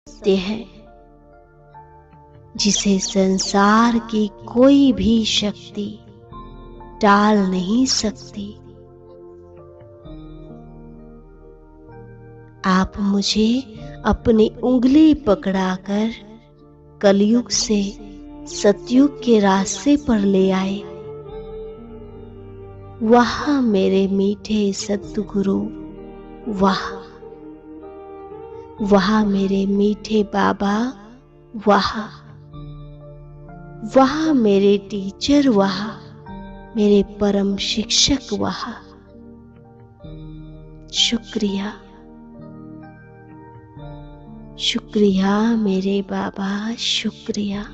सत्य है जिसे संसार की कोई भी शक्ति टाल नहीं सकती। आप मुझे अपनी उंगली पकड़ाकर कलयुग से सतयुग के रास्ते पर ले आए। वाह मेरे मीठे सतगुरु, वाह वाह मेरे मीठे बाबा, वाह वाह मेरे टीचर, वाह मेरे परम शिक्षक, वाह। शुक्रिया शुक्रिया मेरे बाबा, शुक्रिया।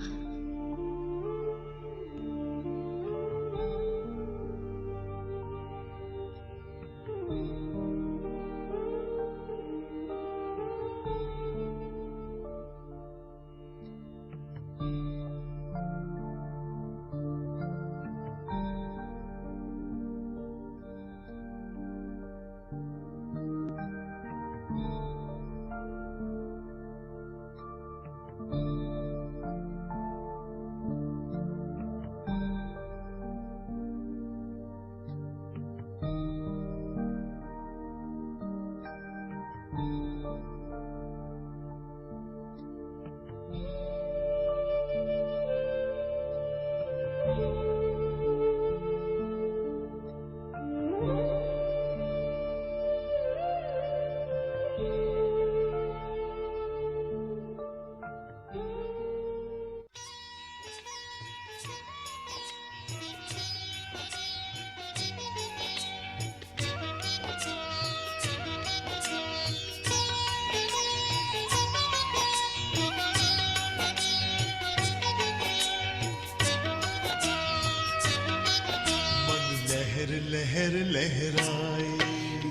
लहर लहराए,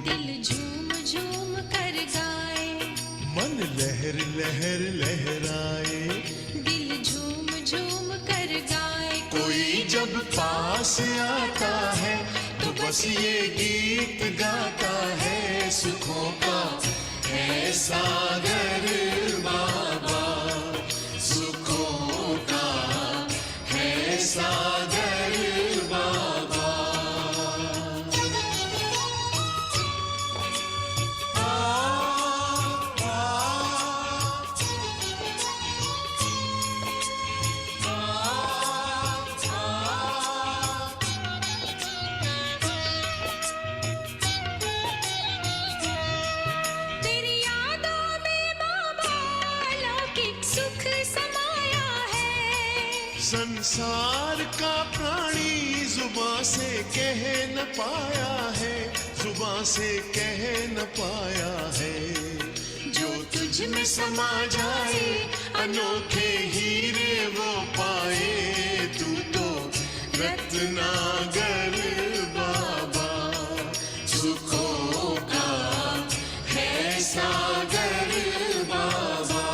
दिल झूम झूम कर गाए। मन लहर लहर लहराए, दिल झूम झूम कर गाए। कोई जब पास आता है तो बस ये गीत गाता है। सुखों का है सागर बाबा, सुखों का है सागर बाबा। तेरी यादों में बाबा लौकिक सुख समाया है। संसार का प्राणी जुबां से कह न पाया है, जुबां से कह न पाया है। जो तुझ में समा जाए अनोखे हीरे वो पाए। तू तो रत्नागर बाबा, सुखों का है सागर बाबा।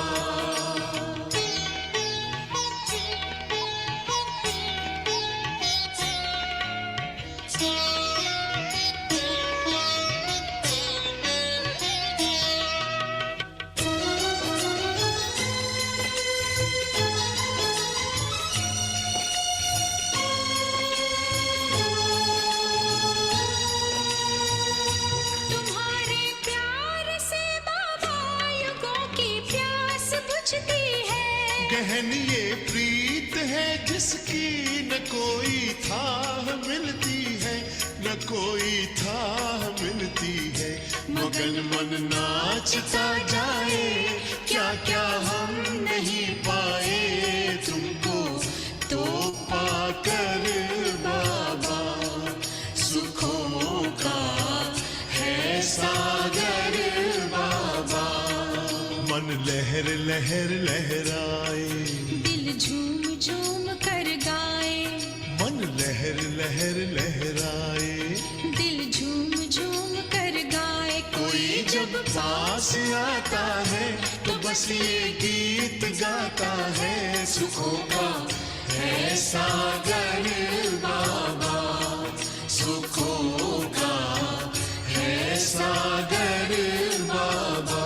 तुम्हारे प्यार से बाबा युगों की प्यास बुझती है। गहन ये प्रीत है जिसकी न कोई थाह मिलती है, न कोई थाह मिलती है। मगन मन नाचता जाए, क्या क्या हम नहीं पाए। तुमको तो पाकर बाबा, सुखों का है सागर बाबा। मन लहर लहर लहराए, दिल झूम झूम कर गाए। मन लहर लहर लहराए। दिल झूम झूम कर गाए। कोई जब पास आता है तो बस ये गीत गाता है। सुखों का है सागर बाबा, सुखों का है सागर बाबा,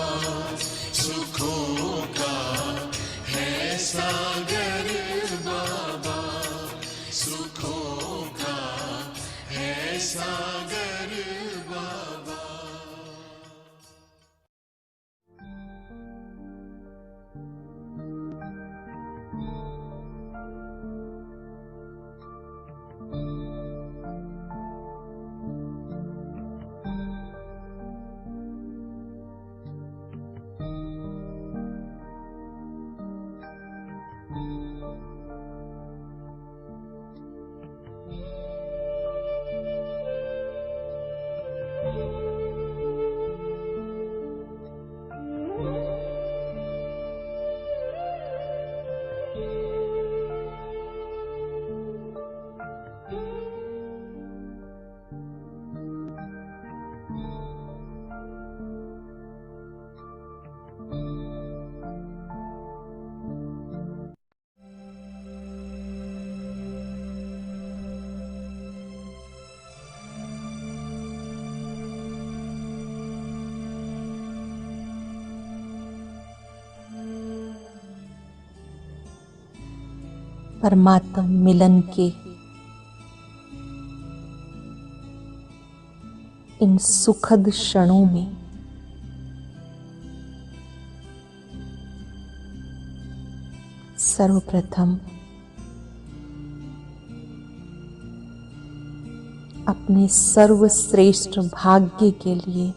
सुखों का परमात्म मिलन के इन सुखद क्षणों में सर्वप्रथम अपने सर्वश्रेष्ठ भाग्य के लिए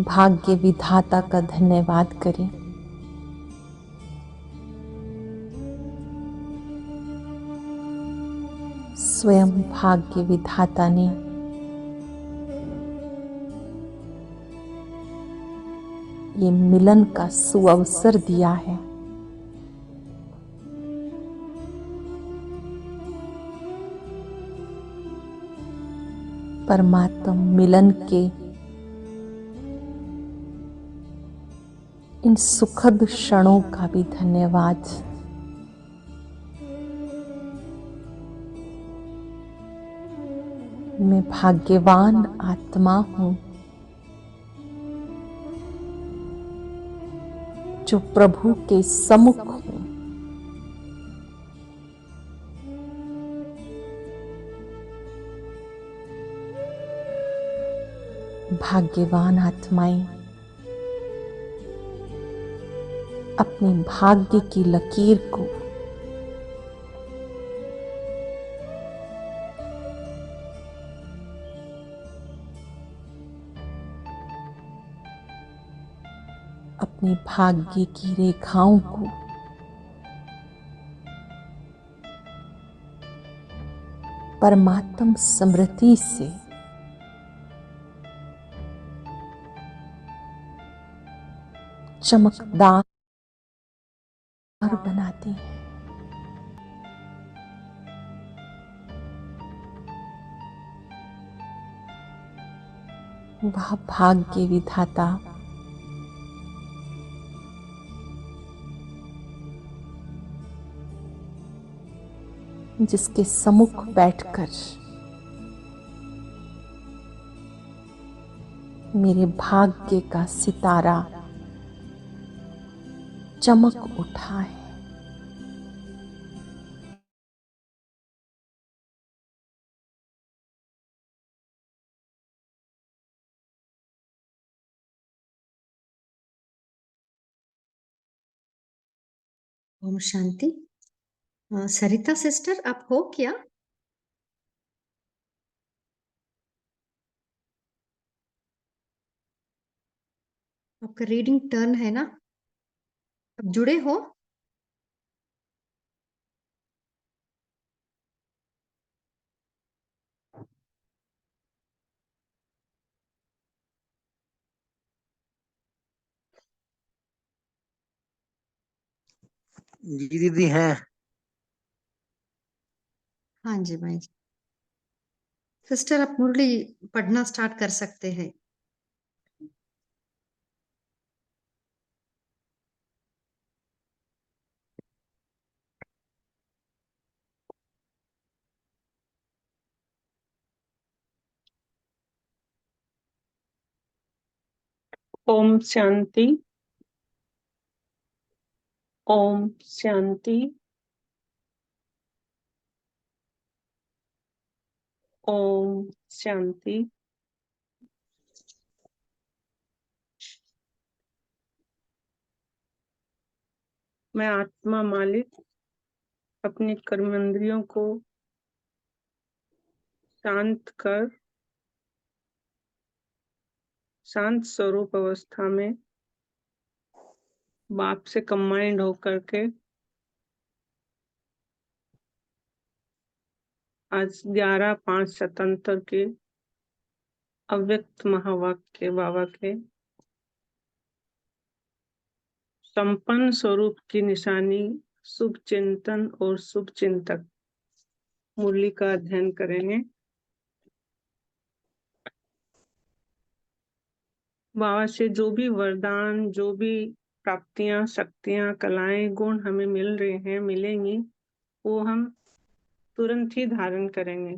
भाग्य विधाता का धन्यवाद करें। स्वयं भाग्य विधाता ने ये मिलन का सुअवसर दिया है। परमात्म मिलन के इन सुखद क्षणों का भी धन्यवाद। मैं भाग्यवान आत्मा हूं जो प्रभु के सम्मुख हूं। भाग्यवान आत्माएं अपने भाग्य की लकीर को अपने भाग्य की रेखाओं को परमात्म स्मृति से चमकदार बनाती है। वह भाग्य विधाता जिसके सम्मुख बैठकर मेरे भाग्य का सितारा चमक उठा है। ओम शांति। सरिता सिस्टर, आप हो क्या? आपका रीडिंग टर्न है ना? आप जुड़े हो? जी दीदी हैं। हाँ जी भाई। सिस्टर, आप मुरली पढ़ना स्टार्ट कर सकते हैं। ओम शांति। ओम शांति। ओम शांति। मैं आत्मा मालिक अपने कर्मेंद्रियों को शांत कर शांत स्वरूप अवस्था में बाप से कंबाइंड होकर के आज 11/5/77 के अव्यक्त महावाक्य बाबा के संपन्न स्वरूप की निशानी शुभ चिंतन और शुभ चिंतक मुरली का अध्ययन करेंगे। बाबा से जो भी वरदान, जो भी प्राप्तियां, शक्तियां, कलाएं, गुण हमें मिल रहे हैं, मिलेंगी, वो हम तुरंत ही धारण करेंगे।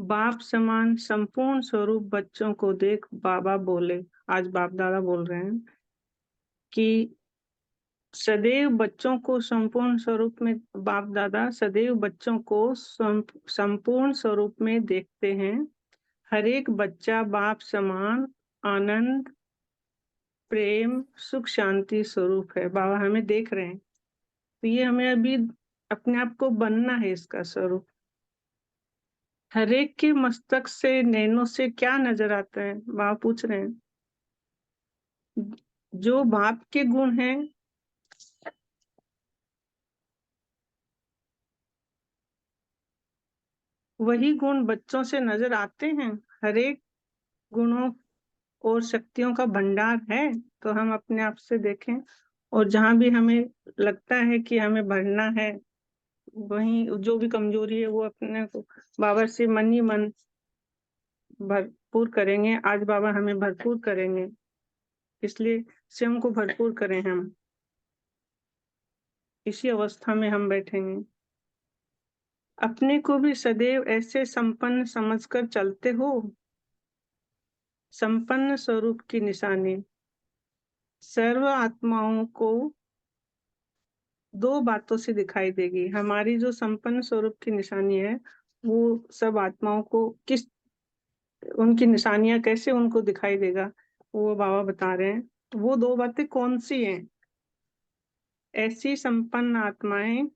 बाप समान संपूर्ण स्वरूप बच्चों को देख बाबा बोले, आज बाप दादा बोल रहे हैं कि सदैव बच्चों को संपूर्ण स्वरूप में, बाप दादा सदैव बच्चों को संपूर्ण स्वरूप में देखते हैं। हर एक बच्चा बाप समान आनंद, प्रेम, सुख, शांति स्वरूप है। बाबा हमें देख रहे हैं, तो ये हमें अभी अपने आप को बनना है इसका स्वरूप। हर एक के मस्तक से, नैनों से क्या नजर आता है? बाबा पूछ रहे हैं। जो बाप के गुण हैं, वही गुण बच्चों से नजर आते हैं। हर एक गुणों और शक्तियों का भंडार है, तो हम अपने आप से देखें, और जहां भी हमें लगता है कि हमें बढ़ना है, वहीं जो भी कमजोरी है वो अपने को बाबा से मन ही मन भरपूर करेंगे। आज बाबा हमें भरपूर करेंगे, इसलिए स्वयं को भरपूर करें। हम इसी अवस्था में हम बैठेंगे। अपने को भी सदैव ऐसे संपन्न समझकर चलते हो। संपन्न स्वरूप की निशानी सर्व आत्माओं को दो बातों से दिखाई देगी। हमारी जो संपन्न स्वरूप की निशानी है, वो सब आत्माओं को किस, उनकी निशानियां कैसे उनको दिखाई देगा, वो बाबा बता रहे हैं। तो वो दो बातें कौन सी हैं? ऐसी संपन्न आत्माएं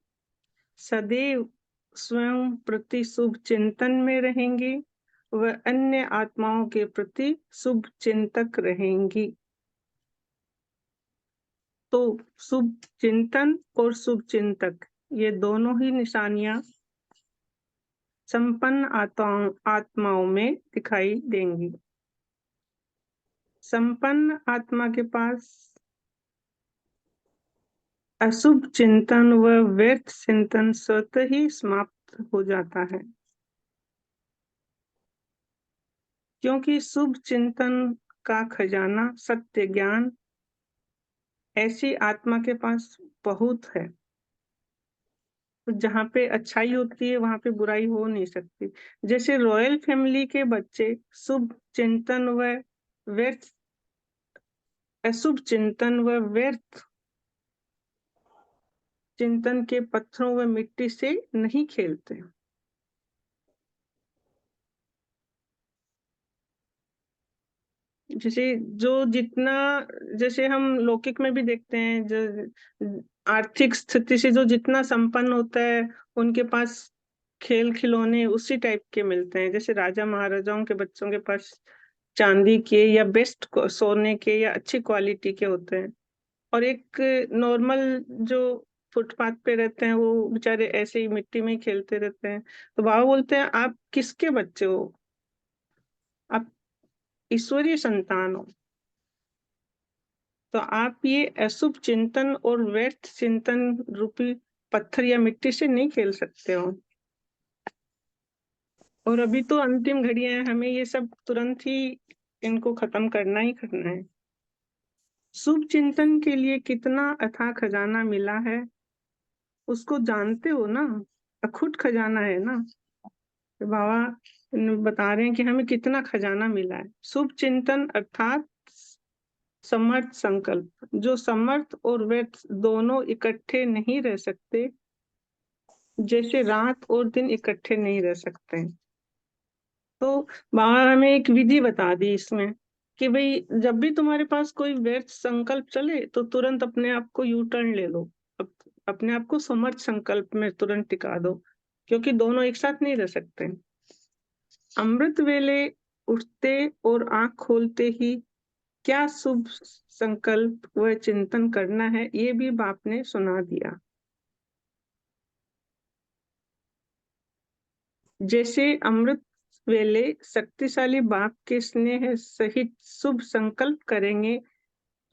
सदैव स्वयं प्रति शुभ चिंतन में रहेंगी, व अन्य आत्माओं के प्रति शुभ चिंतक रहेंगी। तो शुभ चिंतन और शुभ चिंतक, ये दोनों ही निशानियां संपन्न आत्माओं में दिखाई देंगी। संपन्न आत्मा के पास अशुभ चिंतन व व्यर्थ चिंतन स्वतः ही समाप्त हो जाता है, क्योंकि शुभ चिंतन का खजाना सत्य ज्ञान ऐसी आत्मा के पास बहुत है। जहाँ पे अच्छाई होती है वहां पे बुराई हो नहीं सकती। जैसे रॉयल फैमिली के बच्चे शुभ चिंतन व व्यर्थ, अशुभ चिंतन व व्यर्थ चिंतन के पत्थरों व मिट्टी से नहीं खेलते। जैसे जो जितना, जैसे हम लौकिक में भी देखते हैं, जो आर्थिक स्थिति से जो जितना संपन्न होता है, उनके पास खेल खिलौने उसी टाइप के मिलते हैं। जैसे राजा महाराजाओं के बच्चों के पास चांदी के या बेस्ट सोने के या अच्छी क्वालिटी के होते हैं, और एक नॉर्मल जो फुटपाथ पे रहते हैं वो बेचारे ऐसे ही मिट्टी में ही खेलते रहते हैं। तो बाबा बोलते हैं, आप किसके बच्चे हो? आप ईश्वरीय संतान हो। तो आप ये अशुभ चिंतन और व्यर्थ चिंतन रूपी पत्थर या मिट्टी से नहीं खेल सकते हो। और अभी तो अंतिम घड़ियां हैं, हमें ये सब तुरंत ही इनको खत्म करना ही करना है। शुभ चिंतन के लिए कितना अथाह खजाना मिला है, उसको जानते हो ना? अखुट खजाना है ना। तो बाबा बता रहे हैं कि हमें कितना खजाना मिला है। शुभ चिंतन अर्थात समर्थ संकल्प। जो समर्थ और व्यर्थ दोनों इकट्ठे नहीं रह सकते, जैसे रात और दिन इकट्ठे नहीं रह सकते। तो बाबा हमें एक विधि बता दी इसमें कि भाई जब भी तुम्हारे पास कोई व्यर्थ संकल्प चले तो तुरंत अपने आप को यू टर्न ले लो, अपने आप को समर्थ संकल्प में तुरंत टिका दो, क्योंकि दोनों एक साथ नहीं रह सकते। अमृत वेले उठते और आंख खोलते ही क्या शुभ संकल्प व चिंतन करना है, ये भी बाप ने सुना दिया। जैसे अमृत वेले शक्तिशाली बाप के स्नेह सहित शुभ संकल्प करेंगे,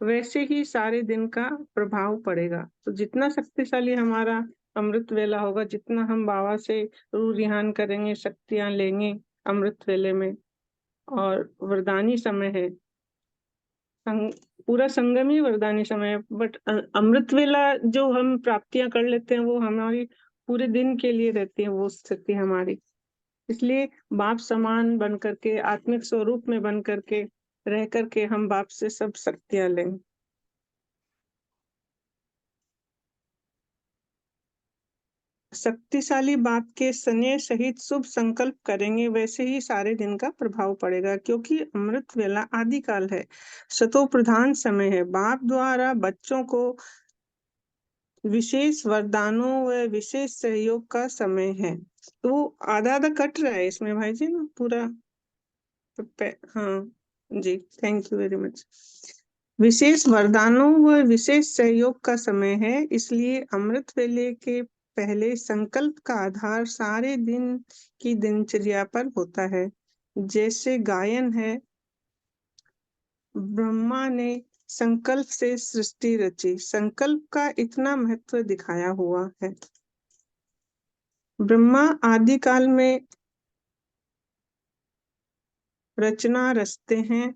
वैसे ही सारे दिन का प्रभाव पड़ेगा। तो जितना शक्तिशाली हमारा अमृत वेला होगा, जितना हम बाबा से रूह रिहान करेंगे, शक्तियां लेंगे अमृत वेले में, और वरदानी समय है, पूरा संगम ही वरदानी समय है। बट अमृत वेला जो हम प्राप्तियां कर लेते हैं वो हमारी पूरे दिन के लिए रहती है, वो स्थिति हमारी। इसलिए बाप समान बन करके, आत्मिक स्वरूप में बन करके रह करके हम बाप से सब शक्तियां लें। शक्तिशाली बाप के स्नेह सहित शुभ संकल्प करेंगे, वैसे ही सारे दिन का प्रभाव पड़ेगा, क्योंकि अमृत वेला आदिकाल है, सतो प्रधान समय है। बाप द्वारा बच्चों को विशेष वरदानों व विशेष सहयोग का समय है। तो आधा आधा कट रहा है इसमें भाई जी ना पूरा। हाँ जी, थैंक यू वेरी मच। विशेष वरदानों व विशेष सहयोग का समय है, इसलिए अमृत वेले के पहले संकल्प का आधार सारे दिन की दिनचर्या पर होता है। जैसे गायन है, ब्रह्मा ने संकल्प से सृष्टि रची, संकल्प का इतना महत्व दिखाया हुआ है। ब्रह्मा आदिकाल में रचना रचते हैं,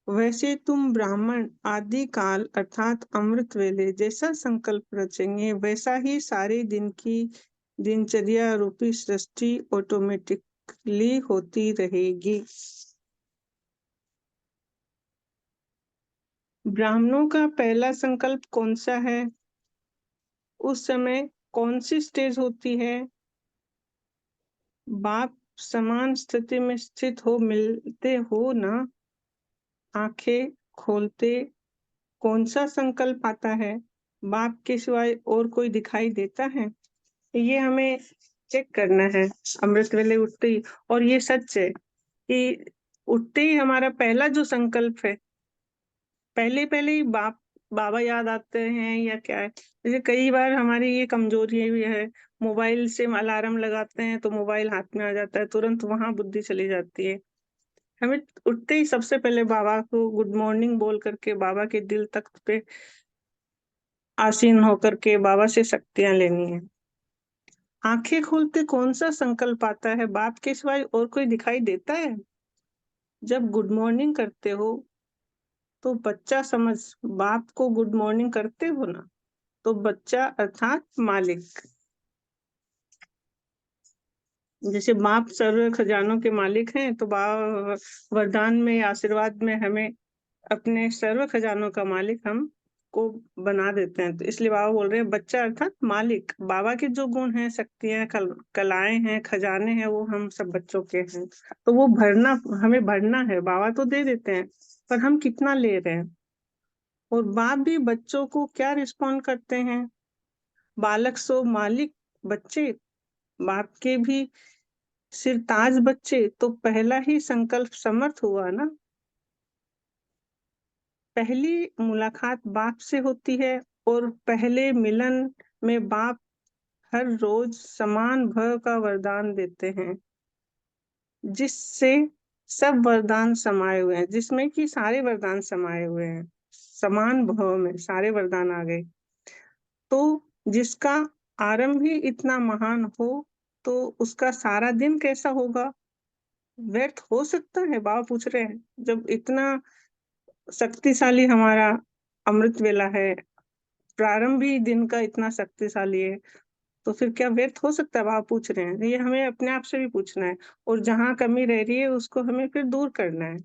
वैसे तुम ब्राह्मण आदिकाल अर्थात अमृत वेले जैसा संकल्प रचेंगे, वैसा ही सारे दिन की दिनचर्या रूपी सृष्टि ऑटोमेटिकली होती रहेगी। ब्राह्मणों का पहला संकल्प कौन सा है? उस समय कौन सी स्टेज होती है? बाप समान स्थिति में स्थित हो मिलते हो ना, आंखें खोलते कौन सा संकल्प आता है? बाप के सिवाय और कोई दिखाई देता है? ये हमें चेक करना है अमृत वेले उठते ही। और ये सच है कि उठते ही हमारा पहला जो संकल्प है, पहले पहले ही बाबा याद आते हैं या क्या है। जैसे कई बार हमारी ये कमजोरी भी है, मोबाइल से अलार्म लगाते हैं तो मोबाइल हाथ में आ जाता है, तुरंत वहां बुद्धि चली जाती है। हमें उठते ही सबसे पहले बाबा को गुड मॉर्निंग बोल करके बाबा के दिल तख्त पे आसीन होकर के बाबा से शक्तियां लेनी है। आंखें खोलते कौन सा संकल्प आता है? बाप के सिवाय और कोई दिखाई देता है? जब गुड मॉर्निंग करते हो तो बच्चा समझ, बाप को गुड मॉर्निंग करते हो ना, तो बच्चा अर्थात मालिक। जैसे बाप सर्व खजानों के मालिक हैं, तो बाप वरदान में आशीर्वाद में हमें अपने सर्व खजानों का मालिक हम को बना देते हैं। तो इसलिए बाबा बोल रहे हैं बच्चा अर्थात मालिक। बाबा के जो गुण हैं, शक्तियां, कलाएं हैं, खजाने हैं, वो हम सब बच्चों के हैं। तो वो भरना, हमें भरना है। बाबा तो दे देते हैं, पर हम कितना ले रहे हैं। और बाप भी बच्चों को क्या रिस्पॉन्ड करते हैं? बालक सो मालिक, बच्चे बाप के भी सिरताज बच्चे। तो पहला ही संकल्प समर्थ हुआ ना। पहली मुलाकात बाप से होती है, और पहले मिलन में बाप हर रोज समान भय का वरदान देते हैं, जिससे सब वरदान समाये हुए हैं, जिसमें कि सारे वरदान समाये हुए हैं। समान भाव में सारे वरदान आ गए। तो जिसका आरंभ ही इतना महान हो, तो उसका सारा दिन कैसा होगा? व्यर्थ हो सकता है? बाबा पूछ रहे हैं, जब इतना शक्तिशाली हमारा अमृत वेला है, प्रारंभ ही दिन का इतना शक्तिशाली है, तो फिर क्या व्यर्थ हो सकता है? बाबा पूछ रहे हैं। ये हमें अपने आप से भी पूछना है, और जहां कमी रह रही है उसको हमें फिर दूर करना है।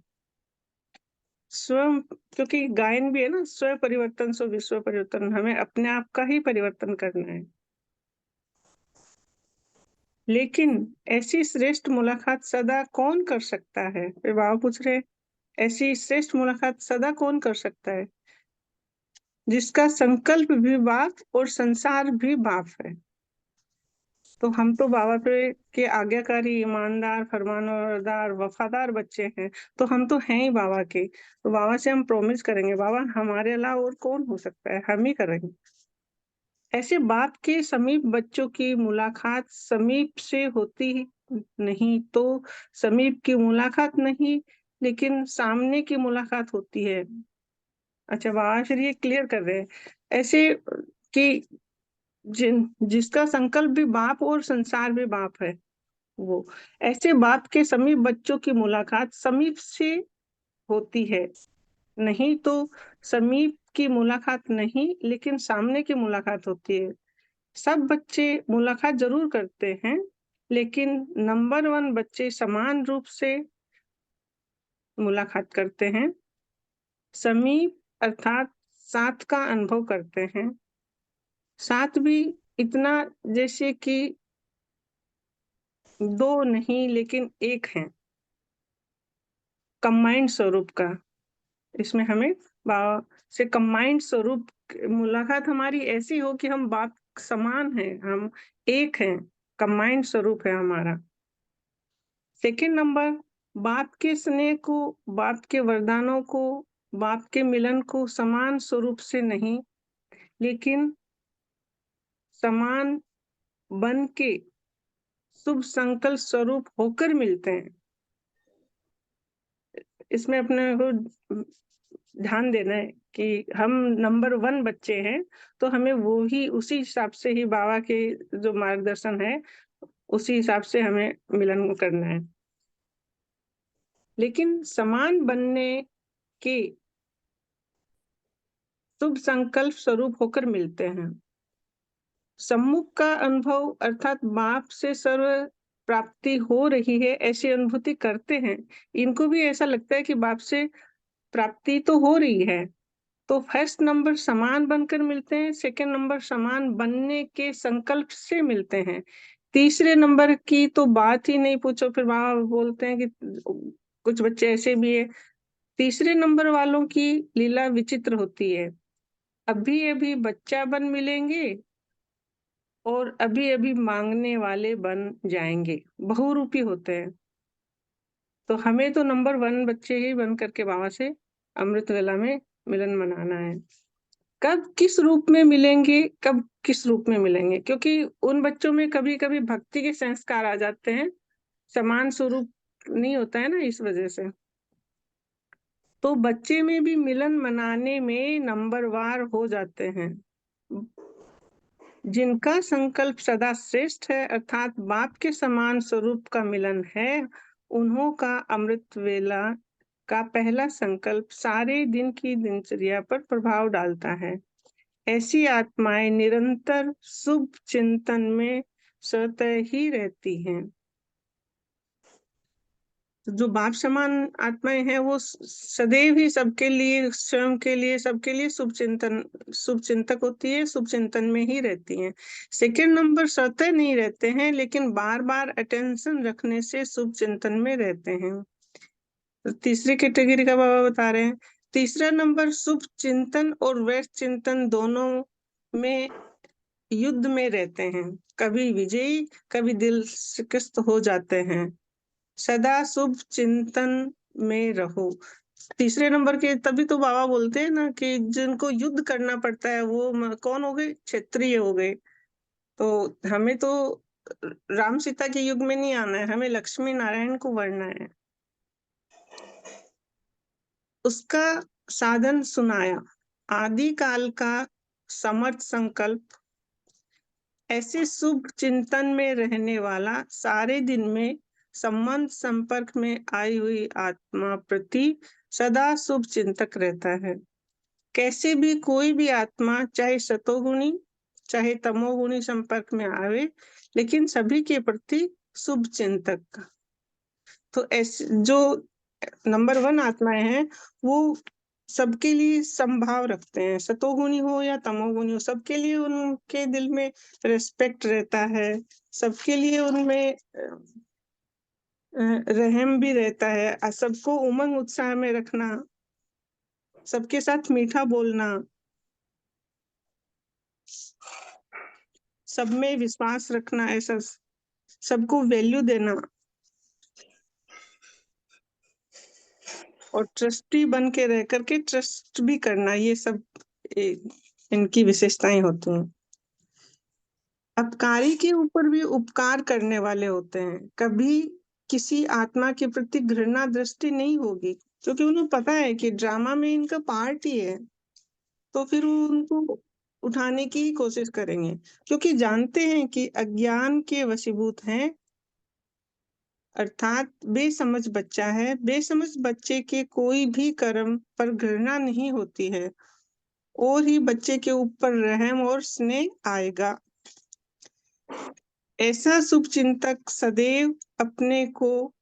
स्वयं, क्योंकि गायन भी है ना, स्व परिवर्तन सो विश्व परिवर्तन। हमें अपने आप का ही परिवर्तन करना है। लेकिन ऐसी श्रेष्ठ मुलाकात सदा कौन कर सकता है? फिर बाबा पूछ रहे हैं, ऐसी श्रेष्ठ मुलाकात सदा कौन कर सकता है? जिसका संकल्प भी बाप और संसार भी बाप है। तो हम तो बाबा पे के आज्ञाकारी, ईमानदार, फरमानबरदार, वफादार बच्चे हैं। तो हम तो हैं ही बाबा के। तो बाबा से हम प्रॉमिस करेंगे, बाबा हमारे अलावा और कौन हो सकता है, हम ही करेंगे। ऐसे बाप के समीप बच्चों की मुलाकात समीप से होती नहीं, तो समीप की मुलाकात नहीं, लेकिन सामने की मुलाकात होती है। अच्छा, बाबा फिर ये क्लियर कर रहे हैं ऐसे कि जिसका संकल्प भी बाप और संसार भी बाप है, वो ऐसे बाप के समीप बच्चों की मुलाकात समीप से होती है। नहीं तो समीप की मुलाकात नहीं, लेकिन सामने की मुलाकात होती है। सब बच्चे मुलाकात जरूर करते हैं, लेकिन नंबर 1 बच्चे समान रूप से मुलाकात करते हैं, समीप अर्थात साथ का अनुभव करते हैं। साथ भी इतना जैसे कि 2 नहीं लेकिन 1 हैं, कंबाइंड स्वरूप का। इसमें हमें बाबा से कंबाइंड स्वरूप मुलाकात हमारी ऐसी हो कि हम बाप समान हैं, हम एक हैं, कंबाइंड स्वरूप है हमारा। सेकंड नंबर, बाप के स्नेह को, बाप के वरदानों को, बाप के मिलन को समान स्वरूप से नहीं लेकिन समान बन के शुभ संकल्प स्वरूप होकर मिलते हैं। इसमें अपने को ध्यान देना है कि हम नंबर 1 बच्चे हैं, तो हमें वो ही उसी हिसाब से ही बाबा के जो मार्गदर्शन है उसी हिसाब से हमें मिलन करना है। लेकिन समान बनने के शुभ संकल्प स्वरूप होकर मिलते हैं। सम्मुख का अनुभव अर्थात बाप से सर्व प्राप्ति हो रही है ऐसी अनुभूति करते हैं। इनको भी ऐसा लगता है कि बाप से प्राप्ति तो हो रही है। तो फर्स्ट नंबर समान बनकर मिलते हैं, सेकंड नंबर समान बनने के संकल्प से मिलते हैं, तीसरे नंबर की तो बात ही नहीं पूछो। फिर बाबा बोलते हैं कि कुछ बच्चे ऐसे भी है, तीसरे नंबर वालों की लीला विचित्र होती है। अभी अभी बच्चा बन मिलेंगे और अभी अभी मांगने वाले बन जाएंगे, बहुरूपी होते हैं। तो हमें तो नंबर 1 बच्चे ही बन करके बाबा से अमृत वेला में मिलन मनाना है। कब किस रूप में मिलेंगे, कब किस रूप में मिलेंगे, क्योंकि उन बच्चों में कभी कभी भक्ति के संस्कार आ जाते हैं, समान स्वरूप नहीं होता है ना, इस वजह से। तो बच्चे में भी मिलन मनाने में नंबरवार हो जाते हैं। जिनका संकल्प सदा श्रेष्ठ है अर्थात बाप के समान स्वरूप का मिलन है, उन्हों का अमृत वेला का पहला संकल्प सारे दिन की दिनचर्या पर प्रभाव डालता है। ऐसी आत्माएं निरंतर शुभ चिंतन में स्वतः ही रहती हैं। जो बाप समान आत्माएं हैं वो सदैव ही सबके लिए, स्वयं के लिए, सबके लिए शुभ चिंतक होती है, शुभ चिंतन में ही रहती हैं। सेकंड नंबर स्वतः नहीं रहते हैं लेकिन बार बार अटेंशन रखने से शुभ चिंतन में रहते हैं। तो तीसरी कैटेगरी का बाबा बता रहे हैं। तीसरा नंबर शुभ चिंतन और वैध चिंतन दोनों में युद्ध में रहते हैं, कभी विजयी कभी दिल शिकस्त हो जाते हैं। सदा शुभ चिंतन में रहो। तीसरे नंबर के तभी तो बाबा बोलते हैं ना कि जिनको युद्ध करना पड़ता है वो कौन हो गए, क्षत्रिय हो गए। तो हमें तो राम सीता के युग में नहीं आना है, हमें लक्ष्मी नारायण को वरना है। उसका साधन सुनाया, आदि काल का समर्थ संकल्प, ऐसे शुभ चिंतन में रहने वाला सारे दिन में संबंध संपर्क में आई हुई आत्मा प्रति सदा शुभ चिंतक रहता है। कैसे भी कोई भी आत्मा चाहे सतोगुणी चाहे तमोगुणी संपर्क में आवे, लेकिन सभी के प्रति शुभ चिंतक। तो ऐसे जो नंबर 1 आत्माएं हैं वो सबके लिए संभाव रखते हैं, सतोगुणी हो या तमोगुणी हो, सबके लिए उनके दिल में रिस्पेक्ट रहता है, सबके लिए उनमें रहम भी रहता है, सबको उमंग उत्साह में रखना, सबके साथ मीठा बोलना, सब में विश्वास रखना, ऐसा सबको वैल्यू देना और ट्रस्टी बन के रह करके ट्रस्ट भी करना, ये सब इनकी विशेषताएं होती हैं। अपकारी के ऊपर भी उपकार करने वाले होते हैं। कभी किसी आत्मा के प्रति घृणा दृष्टि नहीं होगी, क्योंकि उन्हें पता है कि ड्रामा में इनका पार्ट ही है, तो फिर वो उनको उठाने की कोशिश करेंगे, क्योंकि जानते हैं कि अज्ञान के वशीभूत हैं, अर्थात बेसमझ बच्चा है। बेसमझ बच्चे के कोई भी कर्म पर घृणा नहीं होती है और ही बच्चे के ऊपर रहम और स्नेह आएगा। ऐसा शुभ चिंतक सदैव अपने को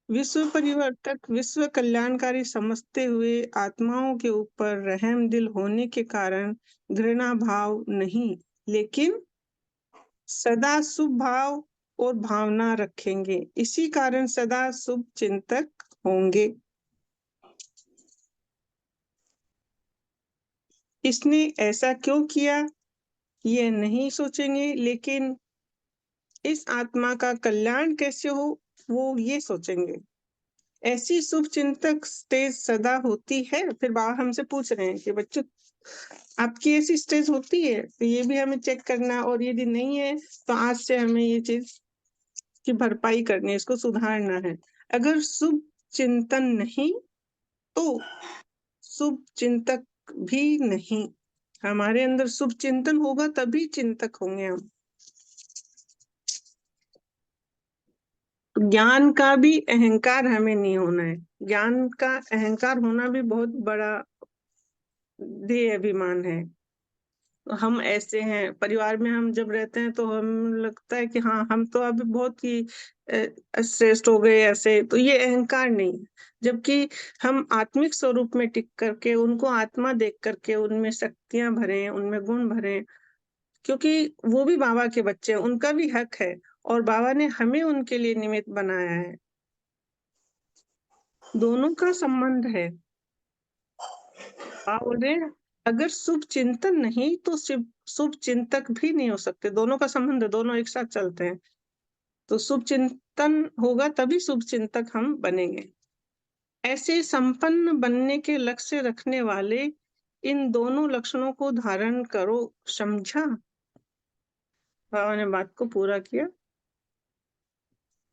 विश्व परिवर्तक, विश्व कल्याणकारी समझते हुए आत्माओं के ऊपर रहम दिल होने के कारण घृणा भाव नहीं, लेकिन सदा शुभ भाव और भावना रखेंगे। इसी कारण सदा शुभ चिंतक होंगे। इसने ऐसा क्यों किया ये नहीं सोचेंगे, लेकिन इस आत्मा का कल्याण कैसे हो वो ये सोचेंगे। ऐसी शुभ चिंतक स्टेज सदा होती है। फिर बाबा हमसे पूछ रहे हैं कि बच्चों आपकी ऐसी स्टेज होती है, तो ये भी हमें चेक करना, और यदि नहीं है तो आज से हमें ये चीज की भरपाई करनी है, इसको सुधारना है। अगर शुभ चिंतन नहीं तो शुभ चिंतक भी नहीं। हमारे अंदर शुभ चिंतन होगा तभी चिंतक होंगे हम। ज्ञान का भी अहंकार हमें नहीं होना है। ज्ञान का अहंकार होना भी बहुत बड़ा देह अभिमान है। हम ऐसे हैं, परिवार में हम जब रहते हैं तो हम लगता है कि हाँ हम तो अभी बहुत ही श्रेष्ठ हो गए ऐसे, तो ये अहंकार नहीं। जबकि हम आत्मिक स्वरूप में टिक करके उनको आत्मा देख करके उनमें शक्तियां भरें, उनमें गुण भरें, क्योंकि वो भी बाबा के बच्चे हैं, उनका भी हक है और बाबा ने हमें उनके लिए निमित्त बनाया है। दोनों का संबंध है। आप बोल रहे हैं अगर शुभ चिंतन नहीं तो शुभ चिंतक भी नहीं हो सकते। दोनों का संबंध है, दोनों एक साथ चलते हैं। तो शुभ चिंतन होगा तभी शुभ चिंतक हम बनेंगे। ऐसे संपन्न बनने के लक्ष्य रखने वाले इन दोनों लक्षणों को धारण करो। समझा? बाबा ने बात को पूरा किया।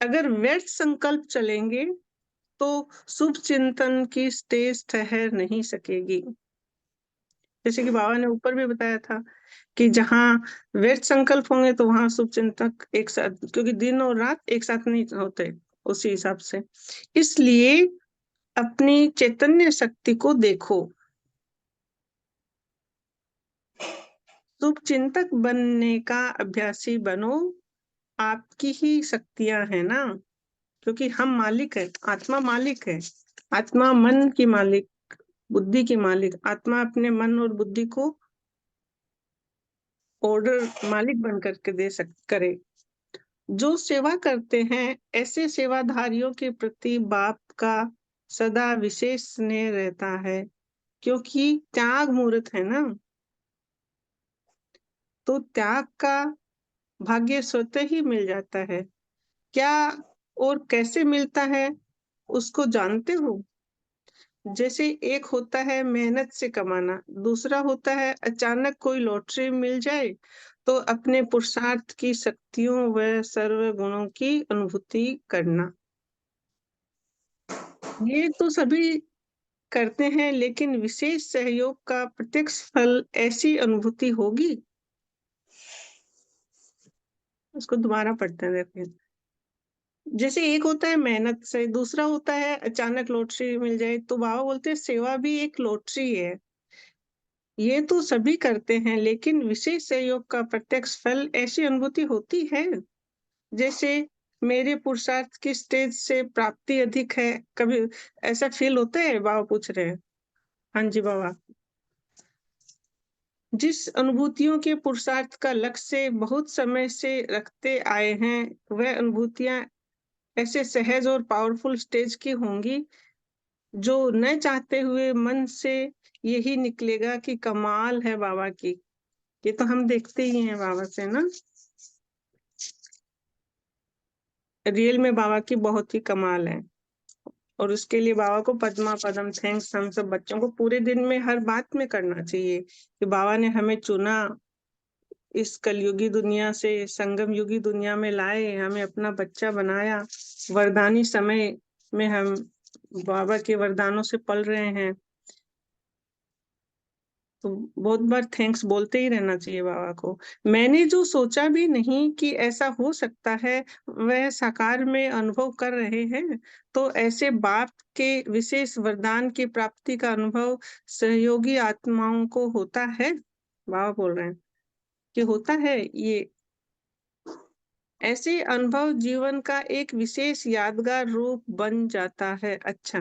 अगर व्यर्थ संकल्प चलेंगे तो शुभ चिंतन की स्टेज ठहर नहीं सकेगी। जैसे कि बाबा ने ऊपर भी बताया था कि जहाँ व्यर्थ संकल्प होंगे तो वहां शुभ चिंतक एक साथ, क्योंकि दिन और रात एक साथ नहीं होते उसी हिसाब से। इसलिए अपनी चैतन्य शक्ति को देखो। शुभ चिंतक बनने का अभ्यासी बनो। आपकी ही शक्तियां हैं ना, क्योंकि हम मालिक है, आत्मा मालिक है। आत्मा मन की मालिक, बुद्धि की मालिक। आत्मा अपने मन और बुद्धि को ऑर्डर मालिक बन करके करे। जो सेवा करते हैं ऐसे सेवाधारियों के प्रति बाप का सदा विशेष स्नेह रहता है, क्योंकि त्याग मूर्त है ना। तो त्याग का भाग्य स्वतः ही मिल जाता है। क्या और कैसे मिलता है उसको जानते हो? जैसे एक होता है मेहनत से कमाना, दूसरा होता है अचानक कोई लॉटरी मिल जाए तो अपने पुरुषार्थ की शक्तियों व सर्व गुणों की अनुभूति करना। ये तो सभी करते हैं, लेकिन विशेष सहयोग का प्रत्यक्ष फल ऐसी अनुभूति होगी। उसको दोबारा पढ़ते हैं, देखिए। जैसे एक होता है मेहनत से, दूसरा होता है अचानक लॉटरी मिल जाए। तो बाबा बोलते हैं सेवा भी एक लॉटरी है। ये तो सभी करते हैं, लेकिन विशेष सहयोग का प्रत्यक्ष फल ऐसी अनुभूति होती है। जैसे मेरे पुरुषार्थ की स्टेज से प्राप्ति अधिक है, कभी ऐसा फील होता है? बाबा पूछ रहे हैं। हाँ जी बाबा। जिस अनुभूतियों के पुरुषार्थ का लक्ष्य बहुत समय से रखते आए हैं, वह अनुभूतियां ऐसे सहज और पावरफुल स्टेज की होंगी जो न चाहते हुए मन से यही निकलेगा कि कमाल है बाबा की। ये तो हम देखते ही हैं बाबा से ना, रियल में बाबा की बहुत ही कमाल है। और उसके लिए बाबा को पद्मा पदम थैंक्स हम सब बच्चों को पूरे दिन में हर बात में करना चाहिए कि बाबा ने हमें चुना, इस कलयुगी दुनिया से संगम युगी दुनिया में लाए, हमें अपना बच्चा बनाया। वरदानी समय में हम बाबा के वरदानों से पल रहे हैं, तो बहुत बार थैंक्स बोलते ही रहना चाहिए बाबा को। मैंने जो सोचा भी नहीं कि ऐसा हो सकता है वह साकार में अनुभव कर रहे हैं। तो ऐसे बाप के विशेष वरदान की प्राप्ति का अनुभव सहयोगी आत्माओं को होता है। बाबा बोल रहे हैं कि होता है। ये ऐसे अनुभव जीवन का एक विशेष यादगार रूप बन जाता है। अच्छा,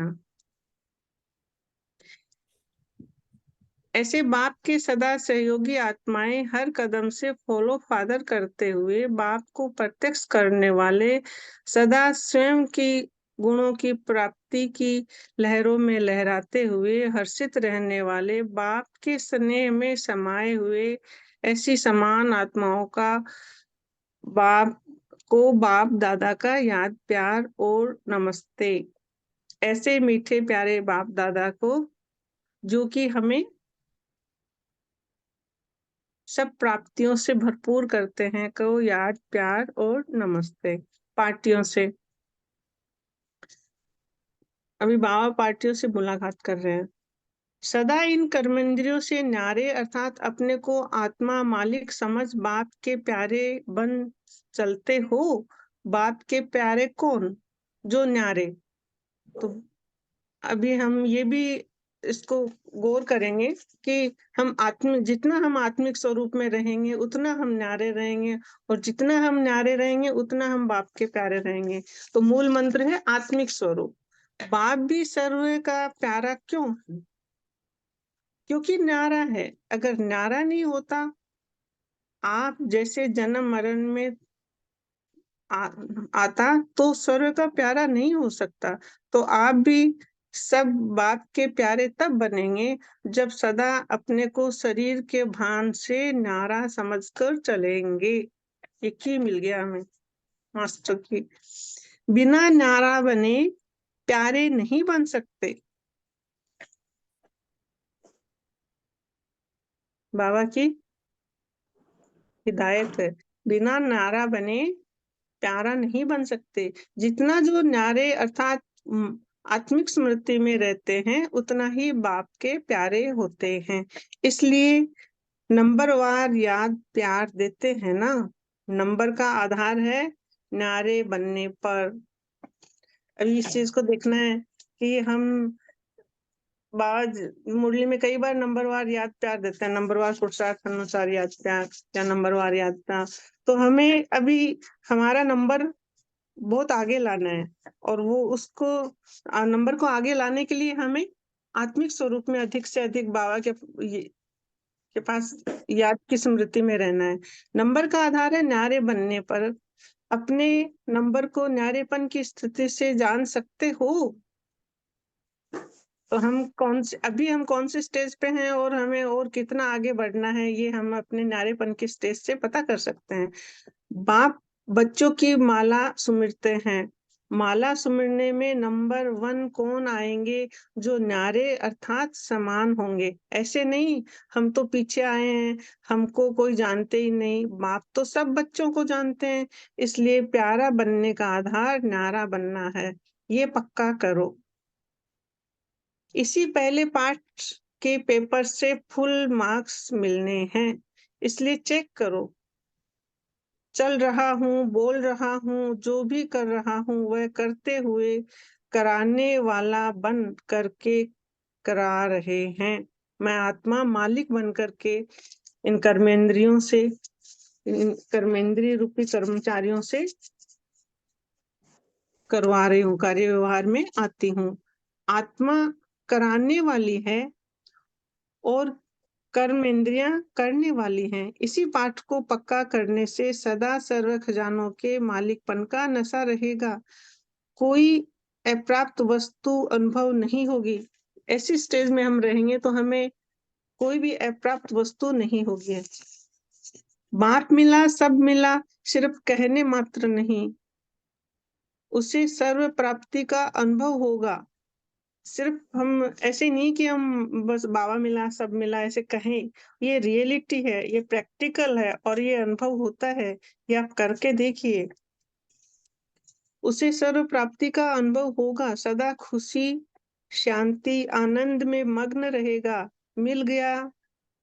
ऐसे बाप के सदा सहयोगी आत्माएं हर कदम से फॉलो फादर करते हुए बाप को प्रत्यक्ष करने वाले, सदा स्वयं की गुणों की प्राप्ति की लहरों में लहराते हुए हर्षित रहने वाले, बाप के स्नेह में समाये हुए ऐसी समान आत्माओं का बाप दादा का याद प्यार और नमस्ते। ऐसे मीठे प्यारे बाप दादा को जो कि हमें सब प्राप्तियों से भरपूर करते हैं, को याद प्यार और नमस्ते। पार्टियों से अभी बाबा पार्टियों से मुलाकात कर रहे हैं। सदा इन कर्मेंद्रियों से न्यारे अर्थात अपने को आत्मा मालिक समझ बाप के प्यारे बन चलते हो। बाप के प्यारे कौन? जो न्यारे। तो अभी हम ये भी इसको गौर करेंगे कि जितना हम आत्मिक स्वरूप में रहेंगे उतना हम न्यारे रहेंगे, और जितना हम न्यारे रहेंगे उतना हम बाप के प्यारे रहेंगे। तो मूल मंत्र है आत्मिक स्वरूप। बाप भी सर्व का प्यारा क्यों है? क्योंकि न्यारा है। अगर न्यारा नहीं होता, आप जैसे जन्म मरण में आता तो स्वर्ग का प्यारा नहीं हो सकता। तो आप भी सब बाप के प्यारे तब बनेंगे जब सदा अपने को शरीर के भान से न्यारा समझकर चलेंगे। एक ही मिल गया हमें मास्टर की। बिना न्यारा बने प्यारे नहीं बन सकते। बाबा की हिदायत है, बिना न्यारा बने प्यारा नहीं बन सकते। जितना जो न्यारे अर्थात आत्मिक स्मृति में रहते हैं उतना ही बाप के प्यारे होते हैं। इसलिए नंबरवार याद प्यार देते हैं ना। नंबर का आधार है न्यारे बनने पर। अभी इस चीज को देखना है कि हम मुरली में कई बार नंबरवार याद प्यार देते हैं, नंबरवार पुरुषार्थ अनुसार याद प्यार या नंबरवार याद प्यार। तो हमें अभी हमारा नंबर बहुत आगे लाना है, और वो उसको नंबर को आगे लाने के लिए हमें आत्मिक स्वरूप में अधिक से अधिक बाबा के पास याद की स्मृति में रहना है। नंबर का आधार है न्यारे बनने पर। अपने नंबर को न्यारेपन की स्थिति से जान सकते हो। तो हम कौन से स्टेज पे हैं और हमें और कितना आगे बढ़ना है, ये हम अपने न्यारेपन के स्टेज से पता कर सकते हैं। बाप बच्चों की माला सुमिरते हैं। माला सुमिरने में नंबर 1 कौन आएंगे? जो न्यारे अर्थात समान होंगे। ऐसे नहीं हम तो पीछे आए हैं, हमको कोई जानते ही नहीं। बाप तो सब बच्चों को जानते हैं। इसलिए प्यारा बनने का आधार न्यारा बनना है, ये पक्का करो। इसी पहले पाठ के पेपर से फुल मार्क्स मिलने हैं, इसलिए चेक करो। चल रहा हूँ, बोल रहा हूँ, जो भी कर रहा हूँ वह करते हुए कराने वाला बन करके करा रहे हैं। मैं आत्मा मालिक बन करके इन कर्मेंद्रियों से, इन कर्मेंद्रिय रूपी कर्मचारियों से करवा रही हूँ, कार्य व्यवहार में आती हूँ। आत्मा कराने वाली है और कर्मेंद्रियां करने वाली हैं। इसी पाठ को पक्का करने से सदा सर्व खजानों के मालिकपन का नशा रहेगा। कोई अप्राप्त वस्तु अनुभव नहीं होगी। ऐसी स्टेज में हम रहेंगे तो हमें कोई भी अप्राप्त वस्तु नहीं होगी। बाप मिला, सब मिला, सिर्फ कहने मात्र नहीं, उसे सर्व प्राप्ति का अनुभव होगा। सिर्फ हम ऐसे नहीं कि हम बस बाबा मिला सब मिला ऐसे कहें। ये रियलिटी है, ये प्रैक्टिकल है, और ये अनुभव होता है। ये आप करके देखिए, उसे सर्व प्राप्ति का अनुभव होगा। सदा खुशी शांति आनंद में मग्न रहेगा। मिल गया,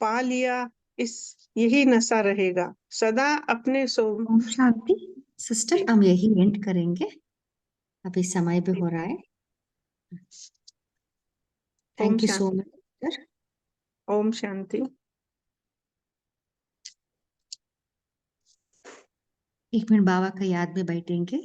पा लिया, यही नशा रहेगा। सदा अपने ओम शांति। सिस्टर हम यही एंड करेंगे, अभी समय भी हो रहा है। Om thank you so Shanti. Much. Om Shanti. एक मिनट बाबा का याद में बैठेंगे।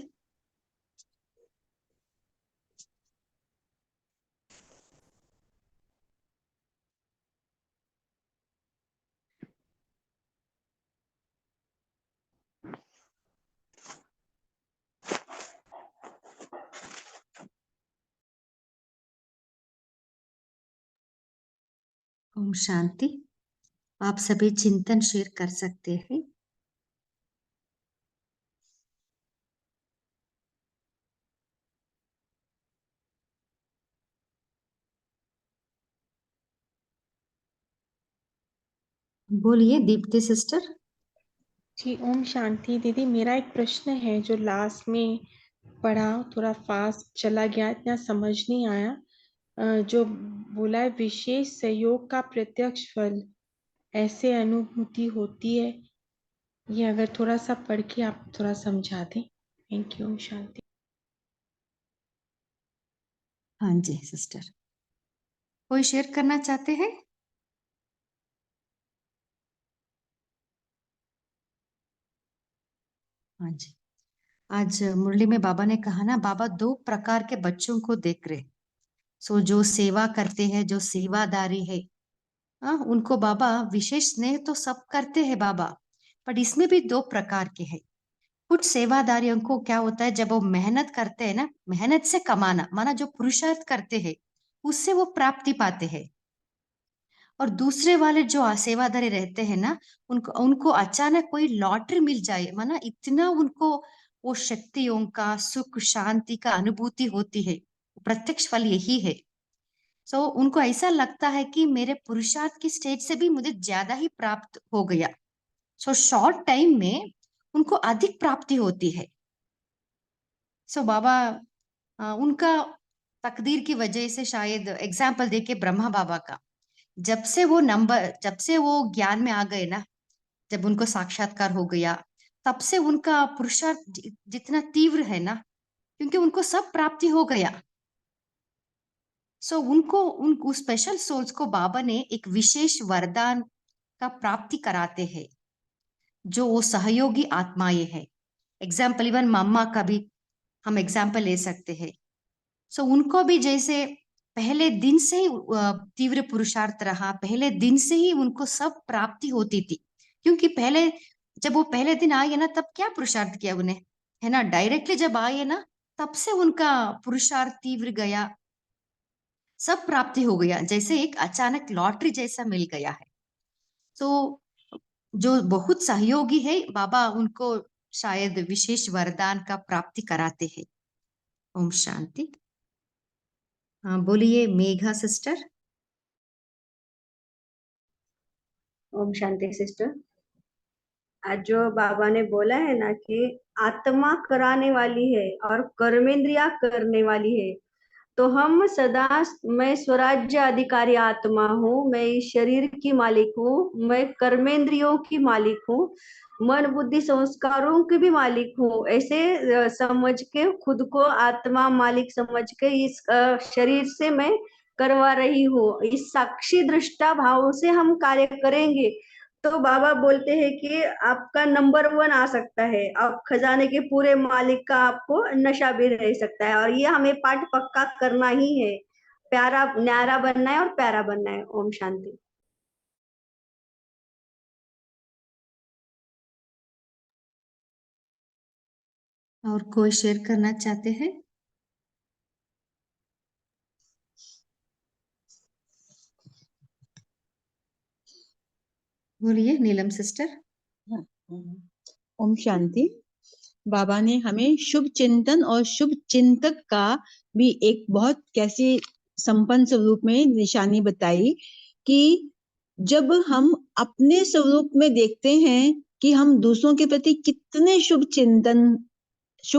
ओम शांति। आप सभी चिंतन शेयर कर सकते हैं। बोलिए दीप्ति सिस्टर। जी ओम शांति। दीदी मेरा एक प्रश्न है जो लास्ट में पढ़ा, थोड़ा फास्ट चला गया, इतना समझ नहीं आया। जो बोला है विशेष सहयोग का प्रत्यक्ष फल ऐसे अनुभूति होती है, ये अगर थोड़ा सा पढ़ के आप थोड़ा समझा दें। Thank you. ओम शांति। हाँ जी सिस्टर, कोई शेयर करना चाहते हैं? हाँ जी, आज मुरली में बाबा ने कहा ना, बाबा दो प्रकार के बच्चों को देख रहे। सो जो सेवा करते हैं, जो सेवादारी है, हाँ उनको बाबा विशेष स्नेह तो सब करते हैं बाबा, पर इसमें भी दो प्रकार के हैं। कुछ सेवादारियों को क्या होता है, जब वो मेहनत करते हैं ना, मेहनत से कमाना माना जो पुरुषार्थ करते हैं उससे वो प्राप्ति पाते हैं। और दूसरे वाले जो सेवादारी रहते हैं ना, उनको उनको अचानक कोई लॉटरी मिल जाए, माना इतना उनको वो शक्तियों का सुख शांति का अनुभूति होती है। प्रत्यक्ष फल यही है। सो उनको ऐसा लगता है कि मेरे पुरुषार्थ की स्टेज से भी मुझे ज्यादा ही प्राप्त हो गया। सो शॉर्ट टाइम में उनको अधिक प्राप्ति होती है। सो बाबा उनका तकदीर की वजह से शायद एग्जाम्पल देके ब्रह्मा बाबा का, जब से वो ज्ञान में आ गए ना, जब उनको साक्षात्कार हो गया, तब से उनका पुरुषार्थ जितना तीव्र है ना, क्योंकि उनको सब प्राप्ति हो गया। सो उनको स्पेशल सोल्स को बाबा ने एक विशेष वरदान का प्राप्ति कराते हैं, जो वो सहयोगी आत्माएं है। एग्जाम्पल इवन मम्मा का भी हम एग्जाम्पल ले सकते हैं। सो उनको भी जैसे पहले दिन से ही तीव्र पुरुषार्थ रहा, पहले दिन से ही उनको सब प्राप्ति होती थी। क्योंकि पहले जब वो पहले दिन आए ना, तब क्या पुरुषार्थ किया उन्हें, है ना, डायरेक्टली जब आए ना, तब से उनका पुरुषार्थ तीव्र गया, सब प्राप्ति हो गया, जैसे एक अचानक लॉटरी जैसा मिल गया है। तो जो बहुत सहयोगी है, बाबा उनको शायद विशेष वरदान का प्राप्ति कराते हैं। ओम शांति। हाँ बोलिए मेघा सिस्टर। ओम शांति सिस्टर। आज जो बाबा ने बोला है ना कि आत्मा कराने वाली है और कर्मेंद्रिया करने वाली है, तो हम सदा, मैं स्वराज्य अधिकारी आत्मा हूँ, मैं इस शरीर की मालिक हूँ, मैं कर्मेंद्रियों की मालिक हूँ, मन बुद्धि संस्कारों की भी मालिक हूँ, ऐसे समझ के खुद को आत्मा मालिक समझ के इस शरीर से मैं करवा रही हूँ। इस साक्षी दृष्टा भाव से हम कार्य करेंगे तो बाबा बोलते हैं कि आपका नंबर 1 आ सकता है, आप खजाने के पूरे मालिक का आपको नशा भी रह सकता है। और ये हमें पाठ पक्का करना ही है, प्यारा न्यारा बनना है और प्यारा बनना है। ओम शांति। और कोई शेयर करना चाहते हैं? बोलिए नीलम सिस्टर। ओम शांति। बाबा ने हमें शुभ चिंतन और शुभ चिंतक का भी एक बहुत कैसे संपन्न स्वरूप में निशानी बताई कि जब हम अपने स्वरूप में देखते हैं कि हम दूसरों के प्रति कितने शुभ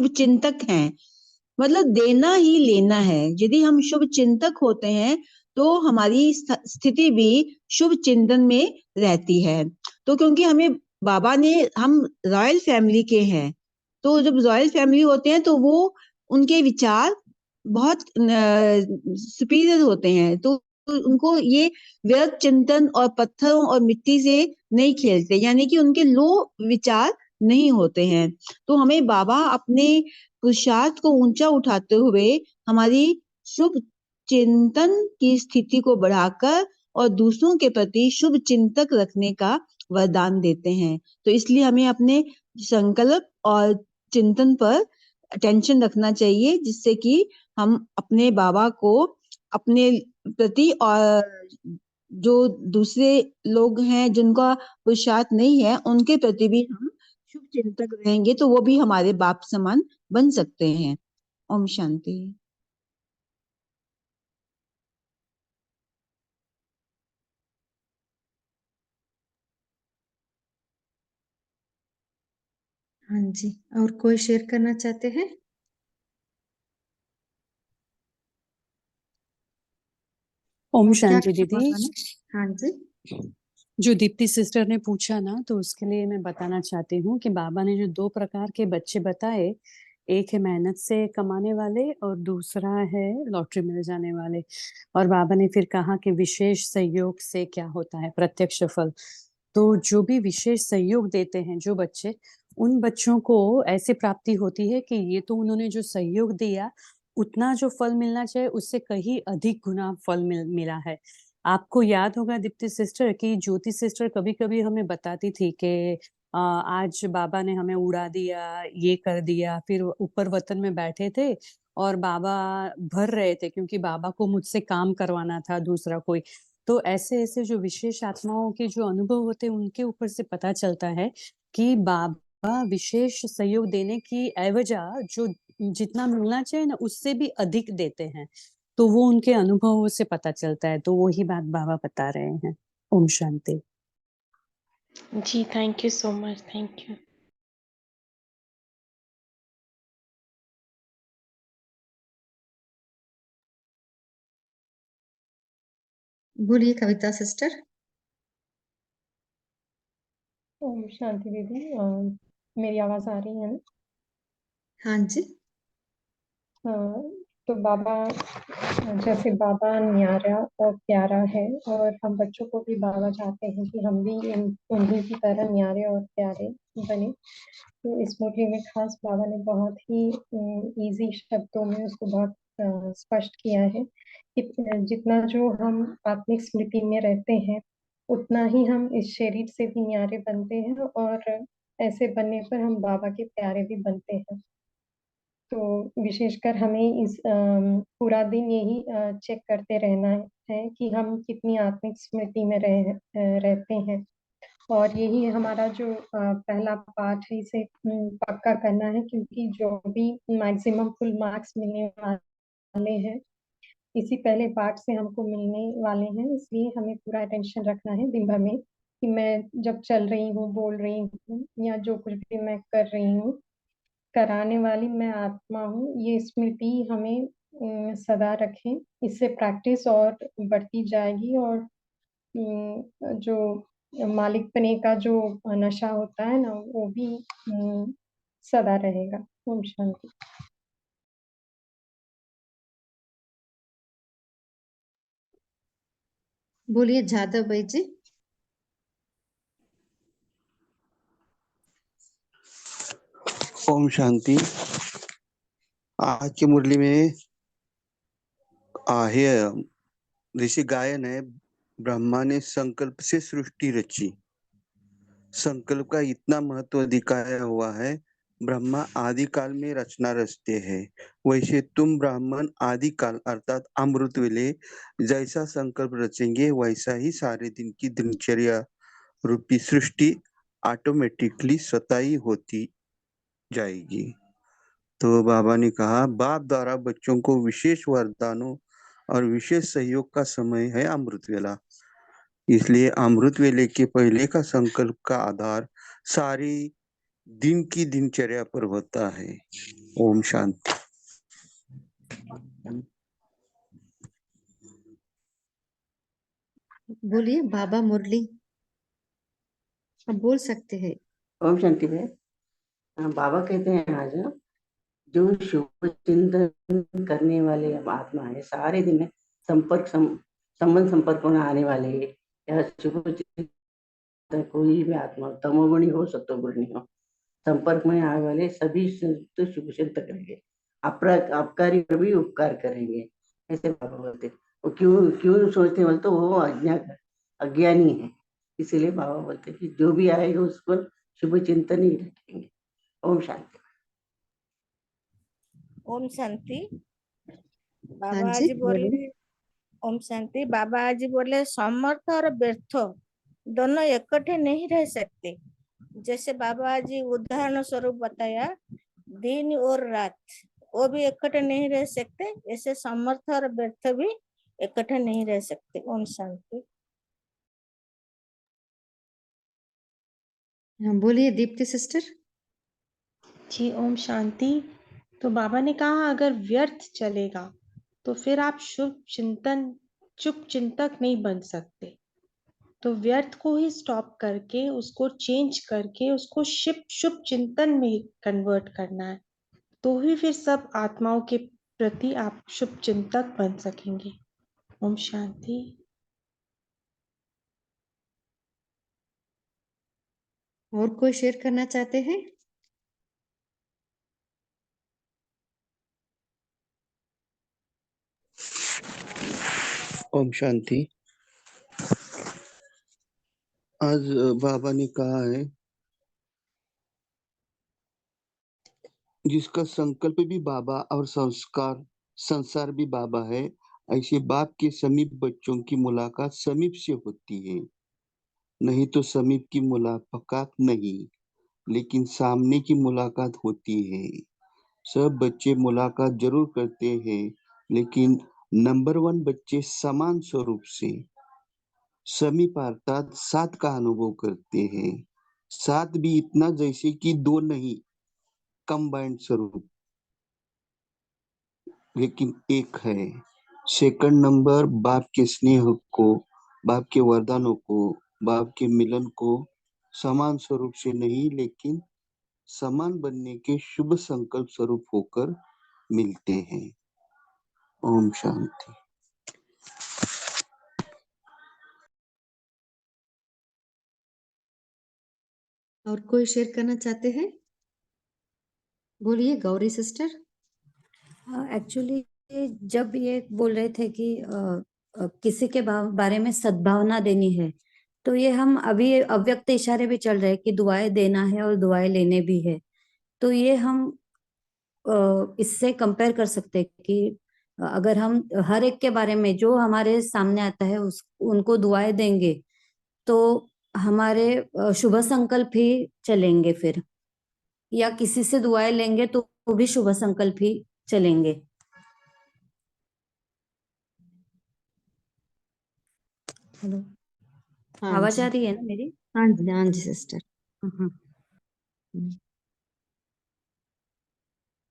चिंतक हैं, मतलब देना ही लेना है। यदि हम शुभ चिंतक होते हैं तो हमारी स्थिति भी शुभ चिंतन में रहती है। तो क्योंकि हम रॉयल फैमिली के हैं, तो जब रॉयल फैमिली होते हैं तो वो उनके विचार बहुत सुपीरियर होते हैं, तो उनको ये व्यर्थ चिंतन और पत्थरों और मिट्टी से नहीं खेलते, यानी कि उनके लो विचार नहीं होते हैं। तो हमें बाबा अपने पुरुषार्थ को ऊंचा उठाते हुए हमारी शुभ चिंतन की स्थिति को बढ़ाकर और दूसरों के प्रति शुभ चिंतक रखने का वरदान देते हैं। तो इसलिए हमें अपने संकल्प और चिंतन पर अटेंशन रखना चाहिए, जिससे कि हम अपने बाबा को अपने प्रति और जो दूसरे लोग हैं जिनका पुरुषार्थ नहीं है उनके प्रति भी हम शुभ चिंतक रहेंगे, तो वो भी हमारे बाप समान बन सकते हैं। ओम शांति। हाँ जी, और कोई शेयर करना चाहते हैं? ओम और क्या शांति कहा दीदी। बाबा ने? हाँ जी, जो दीप्ति सिस्टर ने पूछा ना, तो उसके लिए मैं बताना चाहती हूँ कि बाबा ने जो 2 प्रकार के बच्चे बताए, एक है मेहनत से कमाने वाले और दूसरा है लॉटरी मिल जाने वाले। और बाबा ने फिर कहा कि विशेष सहयोग से क्या होता है, प्रत्यक्ष फल। तो जो भी विशेष सहयोग देते हैं जो बच्चे, उन बच्चों को ऐसी प्राप्ति होती है कि ये तो उन्होंने जो सहयोग दिया, उतना जो फल मिलना चाहिए उससे कहीं अधिक गुना फल मिला है। आपको याद होगा दीप्ति सिस्टर कि ज्योति सिस्टर कभी-कभी हमें बताती थी कि आज बाबा ने हमें उड़ा दिया, ये कर दिया, फिर ऊपर वतन में बैठे थे और बाबा भर रहे थे क्योंकि बाबा को मुझसे काम करवाना था दूसरा कोई। तो ऐसे-ऐसे जो विशेष आत्माओं के जो अनुभव होते हैं, उनके ऊपर से पता चलता है कि बाबा विशेष सहयोग देने की एवज़ा जो जितना मिलना चाहिए ना, उससे भी अधिक देते हैं। तो वो उनके अनुभवों से पता चलता है, तो वही बात बाबा बता रहे हैं। ओम शांति। जी, thank you so much, thank you. बोलिए कविता सिस्टर। ओम शांति दीदी। मेरी आवाज आ रही है ना? हाँ जी, हाँ, तो बाबा, जैसे बाबा न्यारा और प्यारा है, और हम बच्चों को भी बाबा चाहते हैं कि हम भी उन्हीं की तरह न्यारे और प्यारे बने। तो इस मुरली में खास बाबा ने बहुत ही इजी शब्दों में उसको बहुत स्पष्ट किया है कि जितना जो हम आत्मिक स्मृति में रहते हैं, उतना ही हम इस शरीर से भी न्यारे बनते हैं, और ऐसे बनने पर हम बाबा के प्यारे भी बनते हैं। तो विशेषकर हमें इस पूरा दिन यही चेक करते रहना है कि हम कितनी आत्मिक स्मृति में रहते हैं, और यही हमारा जो पहला पाठ है, इसे पक्का करना है, क्योंकि जो भी मैक्सिमम फुल मार्क्स मिलने वाले हैं इसी पहले पाठ से हमको मिलने वाले हैं। इसलिए हमें पूरा अटेंशन रखना है दिन भर में कि मैं जब चल रही हूँ, बोल रही हूँ, या जो कुछ भी मैं कर रही हूँ, कराने वाली मैं आत्मा हूँ, ये स्मृति हमें सदा रखें। इससे प्रैक्टिस और बढ़ती जाएगी, और जो मालिक बने का जो नशा होता है ना, वो भी सदा रहेगा। ओम शांति। बोलिए जादव भाई जी। ओम शांति। आज की मुरली में आहे ऋषि गायन है, ब्रह्मा ने संकल्प से सृष्टि रची। संकल्प का इतना महत्व दिखाया हुआ है। ब्रह्मा आदि काल में रचना रचते हैं, वैसे तुम ब्राह्मण आदि काल अर्थात अमृत वेले जैसा संकल्प रचेंगे, वैसा ही सारे दिन की दिनचर्या रूपी सृष्टि ऑटोमेटिकली स्वतः ही होती जाएगी। तो बाबा ने कहा, बाप द्वारा बच्चों को विशेष वरदानों और विशेष सहयोग का समय है अमृत वेला। इसलिए अमृत वेले के पहले का संकल्प का आधार सारी दिन की दिनचर्या पर होता है। ओम शांति। बोलिए बाबा मुरली, आप बोल सकते हैं। ओम शांति है। बाबा कहते हैं आज, जो शुभ चिंतन करने वाले आत्मा है, सारे दिन संबंध संपर्क में आने वाले, या शुभ चिंतन कोई भी आत्मा, तमोगुणी हो सत्वगुणी हो, संपर्क में आने वाले सभी तो शुभ चिंतक रहेंगे, अपकारी पर भी उपकार करेंगे, ऐसे बाबा बोलते। वो क्यों क्यों सोचते बोलते तो वो अज्ञानी है, इसीलिए बाबा बोलते कि जो भी आएगा उसको शुभ चिंतन ही रखेंगे। ओम शांति। ओम शांति। हाँ बाबा जी जी बोले, ओम शांति। बाबा जी बोले समर्थ और व्यर्थ दोनों इकट्ठे नहीं रह सकते। जैसे बाबा जी उदाहरण स्वरूप बताया, दिन और रात वो भी इकट्ठे नहीं रह सकते, ऐसे समर्थ और व्यर्थ भी इकट्ठे नहीं रह सकते। ओम शांति। हाँ, बोलिए दीप्ति सिस्टर। जी ओम शांति। तो बाबा ने कहा अगर व्यर्थ चलेगा तो फिर आप शुभ चिंतक नहीं बन सकते। तो व्यर्थ को ही स्टॉप करके, उसको चेंज करके, उसको शुभ चिंतन में कन्वर्ट करना है, तो ही फिर सब आत्माओं के प्रति आप शुभ चिंतक बन सकेंगे। ओम शांति। और कोई शेयर करना चाहते हैं? ओम शांति। आज बाबा ने कहा है जिसका संकल्प भी बाबा और संसार भी बाबा है, ऐसे बाप के समीप बच्चों की मुलाकात समीप से होती है। नहीं तो समीप की मुलाकात नहीं, लेकिन सामने की मुलाकात होती है। सब बच्चे मुलाकात जरूर करते हैं, लेकिन नंबर 1 बच्चे समान स्वरूप से समीप अर्थात साथ का अनुभव करते हैं। साथ भी इतना जैसे कि 2 नहीं, कंबाइंड स्वरूप, लेकिन एक है। सेकंड नंबर बाप के स्नेह को, बाप के वरदानों को, बाप के मिलन को समान स्वरूप से नहीं, लेकिन समान बनने के शुभ संकल्प स्वरूप होकर मिलते हैं। ओम शांति। और कोई शेयर करना चाहते हैं? बोलिए गौरी सिस्टर। एक्चुअली जब ये बोल रहे थे कि किसी के बारे में सद्भावना देनी है, तो ये हम अभी अव्यक्त इशारे भी चल रहे हैं कि दुआएं देना है और दुआएं लेने भी है। तो ये हम इससे कंपेयर कर सकते हैं कि अगर हम हर एक के बारे में जो हमारे सामने आता है उनको दुआएं देंगे, तो हमारे शुभ संकल्प ही चलेंगे फिर, या किसी से दुआएं लेंगे तो वो भी शुभ संकल्प ही चलेंगे। हेलो, हाँ आवाज जी, आ रही है ना मेरी? हाँ जी सिस्टर।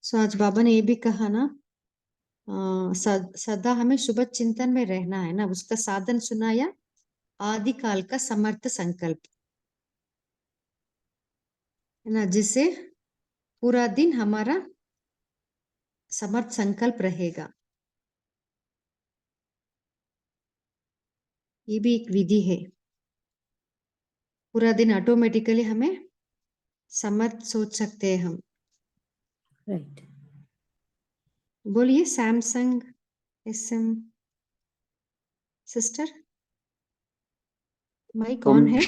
सो आज बाबा ने ये भी कहा ना, सदा हमें शुभ चिंतन में रहना है ना। उसका साधन सुनाया, आदि काल का समर्थ संकल्प है ना, जिससे पूरा दिन हमारा समर्थ संकल्प रहेगा। ये भी एक विधि है। पूरा दिन ऑटोमेटिकली हमें समर्थ सोच सकते हैं हम। राइट। बोलिए सैमसंग SM सिस्टर, माइक कौन है?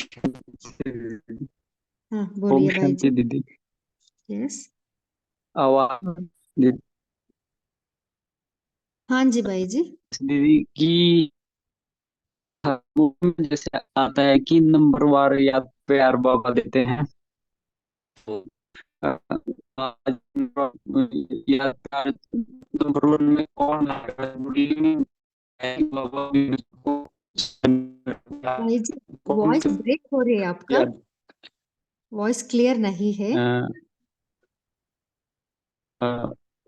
हाँ ओम बोलिए भाई शांति जी। दीदी। यस, आवाज दीदी हाँ जी भाई जी। की जैसे आता है कि नंबर वार या प्यार बाबा देते हैं, तो या प्यार नंबर 1 में कौन आएगा? बाबा भी उसको भाई जी कौन वॉइस से ब्रेक हो रही है आपका, वॉइस क्लियर नहीं है।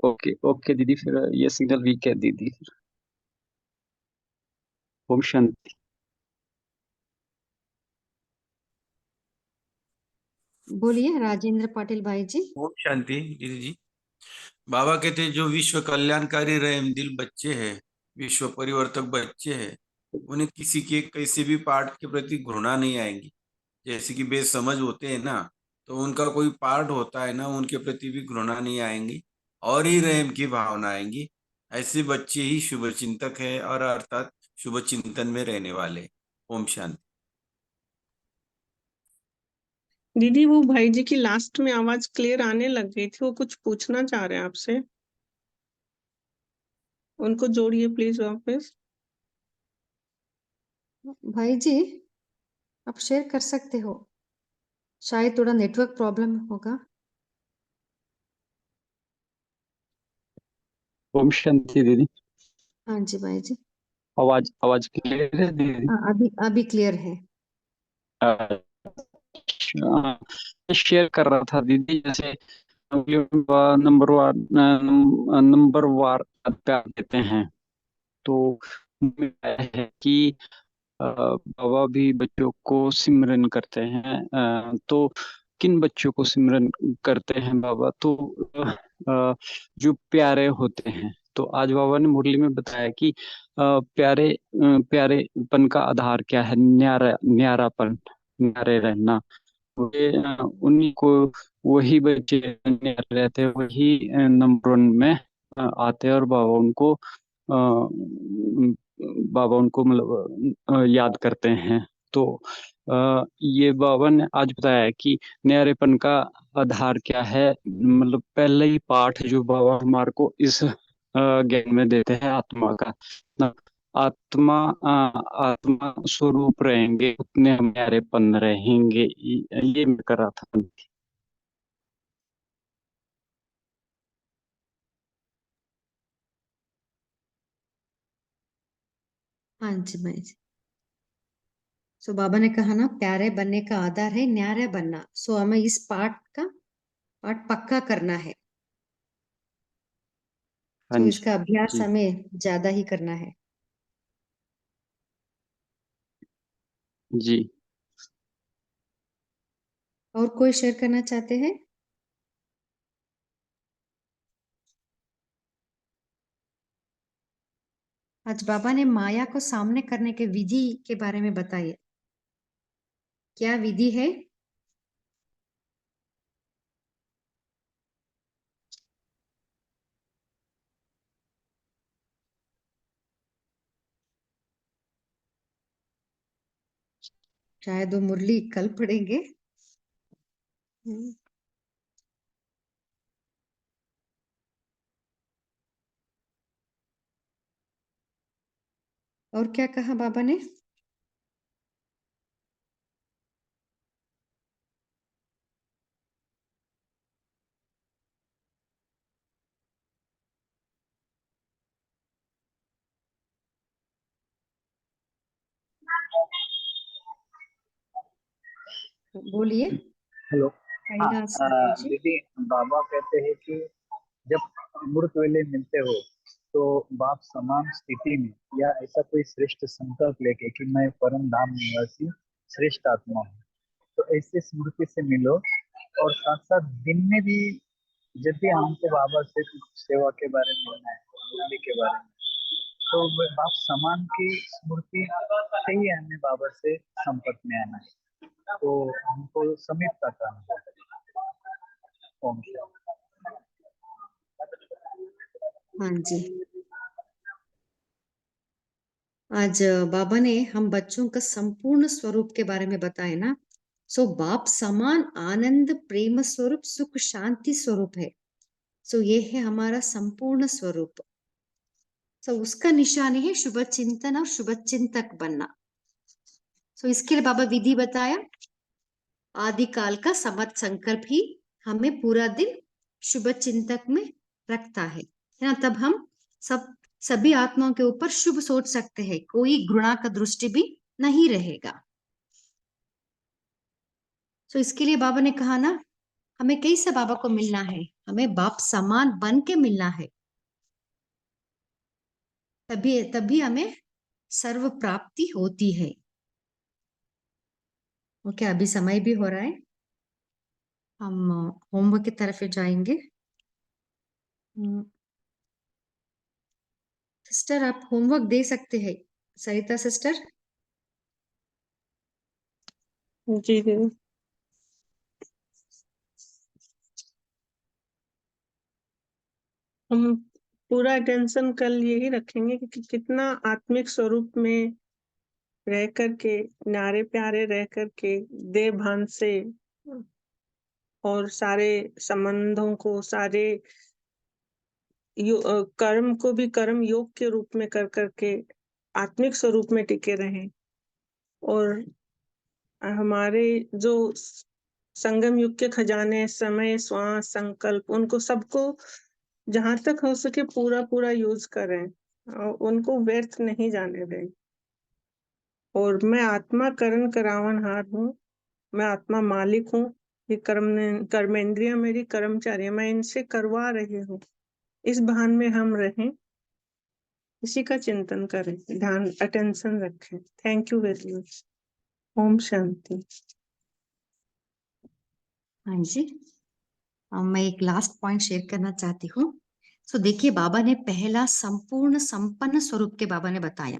ओके ओके दीदी, फिर ये सिग्नल वीक है दीदी। ओम शांति। बोलिए राजेंद्र पाटिल भाई जी। ओम शांति दीदी जी। बाबा कहते हैं जो विश्व कल्याणकारी रहम दिल बच्चे हैं, विश्व परिवर्तक बच्चे हैं, उन्हें किसी के कैसे भी पाठ के प्रति घृणा नहीं आएंगी। जैसे कि बेसमझ होते हैं ना, तो उनका कोई पार्ट होता है ना, उनके प्रति भी घृणा नहीं आएंगी और ही प्रेम की भावना आएंगी। ऐसे बच्चे ही शुभ चिंतक है और अर्थात शुभ चिंतन में रहने वाले। ओम शांति। दीदी वो भाई जी की लास्ट में आवाज क्लियर आने लग गई थी, वो कुछ पूछना चाह रहे हैं आपसे, उनको जोड़िए प्लीज वापस। भाई जी आप शेयर कर सकते हो, शायद थोड़ा नेटवर्क प्रॉब्लम होगा। ओम शांति दीदी। हाँ जी भाई जी। आवाज आवाज क्लियर है दीदी? हाँ, अभी क्लियर है। शेयर कर रहा था दीदी, जैसे नंबर वार प्यार देते हैं, तो है कि बाबा भी बच्चों को सिमरन करते हैं। तो किन बच्चों को सिमरन करते हैं बाबा? तो जो प्यारे होते हैं। तो आज बाबा ने मुरली में बताया कि प्यारेपन का आधार क्या है? न्यारापन, न्यारे रहना। उन्हीं को, वही बच्चे न्यारे रहते हैं, वही नंबर 1 में आते हैं, और बाबा उनको मतलब याद करते हैं। तो ये बाबा ने आज बताया है कि न्यारेपन का आधार क्या है। मतलब पहले ही पाठ जो बाबा हमारे को इस ज्ञान में देते हैं आत्मा का, ना, आत्मा स्वरूप रहेंगे उतने हम न्यारेपन रहेंगे। ये मैं कर रहा था। हाँ जी भाई जी। सो बाबा ने कहा ना, प्यारे बनने का आधार है न्यारे बनना। सो हमें इस पाठ पक्का करना है। हाँ सो जी इसका अभ्यास जी हमें ज्यादा ही करना है। जी। और कोई शेयर करना चाहते हैं? आज बाबा ने माया को सामने करने के विधि के बारे में बताइए। क्या विधि है? शायद वो मुरली कल पढ़ेंगे। और क्या कहा बाबा ने? बोलिए। हेलो। हाँ, कैलाश राहुल जी। दीदी बाबा कहते हैं कि जब अमृत वेले मिलते हो तो बाप समान स्थिति में या ऐसा कोई श्रेष्ठ संकल्प लेके कि मैं परम धाम निवासी श्रेष्ठ आत्मा हूँ, तो ऐसे स्मृति से मिलो। और साथ साथ दिन में भी जब भी हमको बाबा से कुछ सेवा के बारे में मिलना है, मुरली के बारे में, तो बाप समान की स्मृति से ही हमें बाबा से संपर्क में आना है। तो हमको समीपता करना है। ओम शांति। हाँ जी। आज बाबा ने हम बच्चों का संपूर्ण स्वरूप के बारे में बताया ना। सो बाप समान आनंद प्रेम स्वरूप सुख शांति स्वरूप है। सो ये है हमारा संपूर्ण स्वरूप। सो उसका निशानी है शुभ चिंतन और शुभ चिंतक बनना। सो इसके लिए बाबा विधि बताया। आदि काल का समत संकल्प ही हमें पूरा दिन शुभ चिंतक में रखता है ना। तब हम सभी आत्माओं के ऊपर शुभ सोच सकते हैं, कोई घृणा का दृष्टि भी नहीं रहेगा। तो इसके लिए बाबा ने कहा ना, हमें कैसे बाबा को मिलना है? हमें बाप समान बन के मिलना है, तभी हमें सर्व प्राप्ति होती है। ओके, अभी समय भी हो रहा है, हम होमवर्क की तरफ जाएंगे। सिस्टर आप होमवर्क दे सकते हैं। सरिता सिस्टर। जी दीदी। हम पूरा अटेंशन कल यही रखेंगे कि कितना आत्मिक स्वरूप में रह करके, न्यारे प्यारे रह करके, देह भान से और सारे संबंधों को, सारे कर्म को भी कर्म योग के रूप में कर करके आत्मिक स्वरूप में टिके रहें। और हमारे जो संगम युग के खजाने, समय, श्वास, संकल्प, उनको सबको जहां तक हो सके पूरा पूरा यूज करें और उनको व्यर्थ नहीं जाने दें। और मैं आत्मा करण करावनहार हूँ, मैं आत्मा मालिक हूँ, ये कर्मेंद्रियां मेरी कर्मचारी है, मैं इनसे करवा रही हूँ। इस भान में हम रहें, इसी का चिंतन करें, ध्यान अटेंशन रखें। Thank you very much. Om Shanti. हाँ जी, मैं एक लास्ट पॉइंट शेयर करना चाहती हूँ। सो देखिए, बाबा ने पहला संपूर्ण संपन्न स्वरूप के बाबा ने बताया।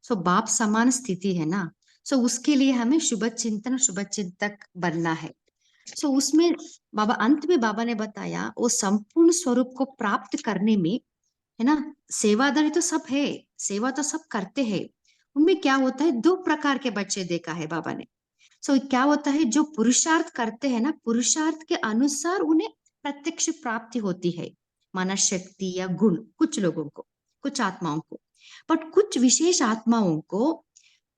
सो बाप समान स्थिति है ना, सो उसके लिए हमें शुभ चिंतन, शुभ चिंतक बनना है। सो उसमें बाबा अंत में बाबा ने बताया वो संपूर्ण स्वरूप को प्राप्त करने में, है ना, सेवादारी तो सब है, सेवा तो सब करते हैं, उनमें क्या होता है, दो प्रकार के बच्चे देखा है बाबा ने। सो क्या होता है, जो पुरुषार्थ करते हैं ना, पुरुषार्थ के अनुसार उन्हें प्रत्यक्ष प्राप्ति होती है, माना शक्ति या गुण, कुछ लोगों को, कुछ आत्माओं को। बट कुछ विशेष आत्माओं को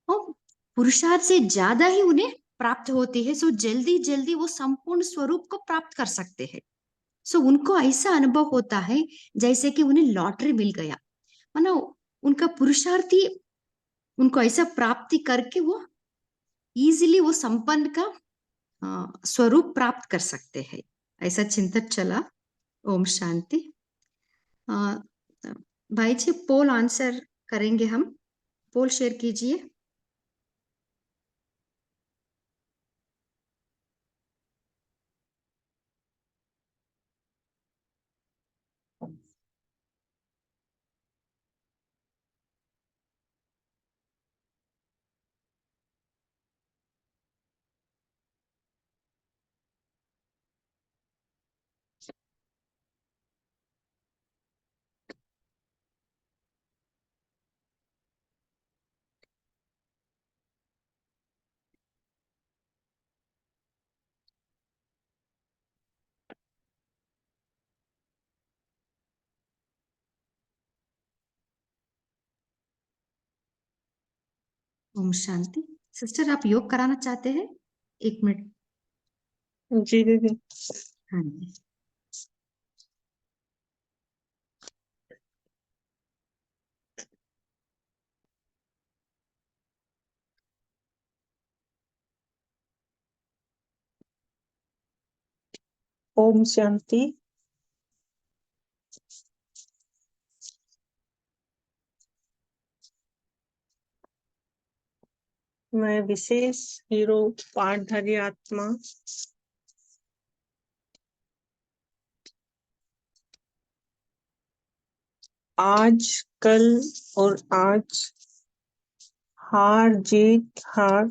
पुरुषार्थ से ज्यादा ही उन्हें प्राप्त होती है। सो जल्दी जल्दी वो संपूर्ण स्वरूप को प्राप्त कर सकते हैं। सो उनको ऐसा अनुभव होता है जैसे कि उन्हें लॉटरी मिल गया, माना उनका पुरुषार्थ ही उनको ऐसा प्राप्ति करके वो इजीली वो संपन्न का स्वरूप प्राप्त कर सकते हैं। ऐसा चिंतन चला। ओम शांति। भाई जी, पोल आंसर करेंगे हम, पोल शेयर कीजिए। ओम शांति। सिस्टर, आप योग कराना चाहते हैं? 1 मिनट। जी दीदी। हाँ जी। ओम शांति। मैं विशेष हीरो पाठधारी आत्मा आज, कल और आज हार जीत हार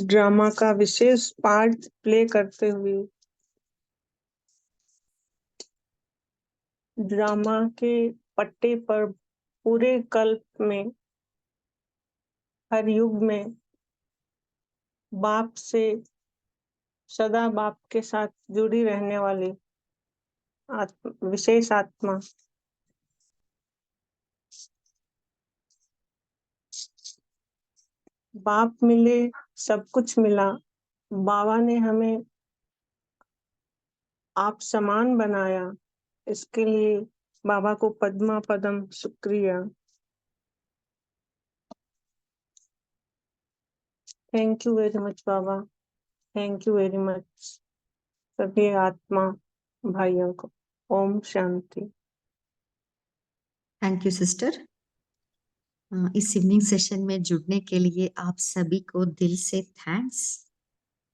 ड्रामा का विशेष पार्ट प्ले करते हुए ड्रामा के पट्टे पर पूरे कल्प में, हर युग में बाप से सदा बाप के साथ जुड़ी रहने वाली विशेष आत्मा बाप मिले, सब कुछ मिला। बाबा ने हमें आप समान बनाया, इसके लिए बाबा को पद्मा पदम शुक्रिया। Thank you very much Baba, thank you very much सभी आत्मा भाइयों को। Om Shanti. Thank you sister. इस इवनिंग सेशन में जुड़ने के लिए आप सभी को दिल से थैंक्स।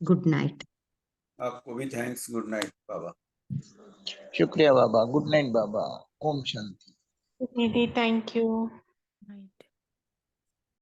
Good night. आपको भी थैंक्स। गुड नाइट बाबा। शुक्रिया बाबा। गुड नाइट बाबा। ओम शांति। दीदी थैंक यू।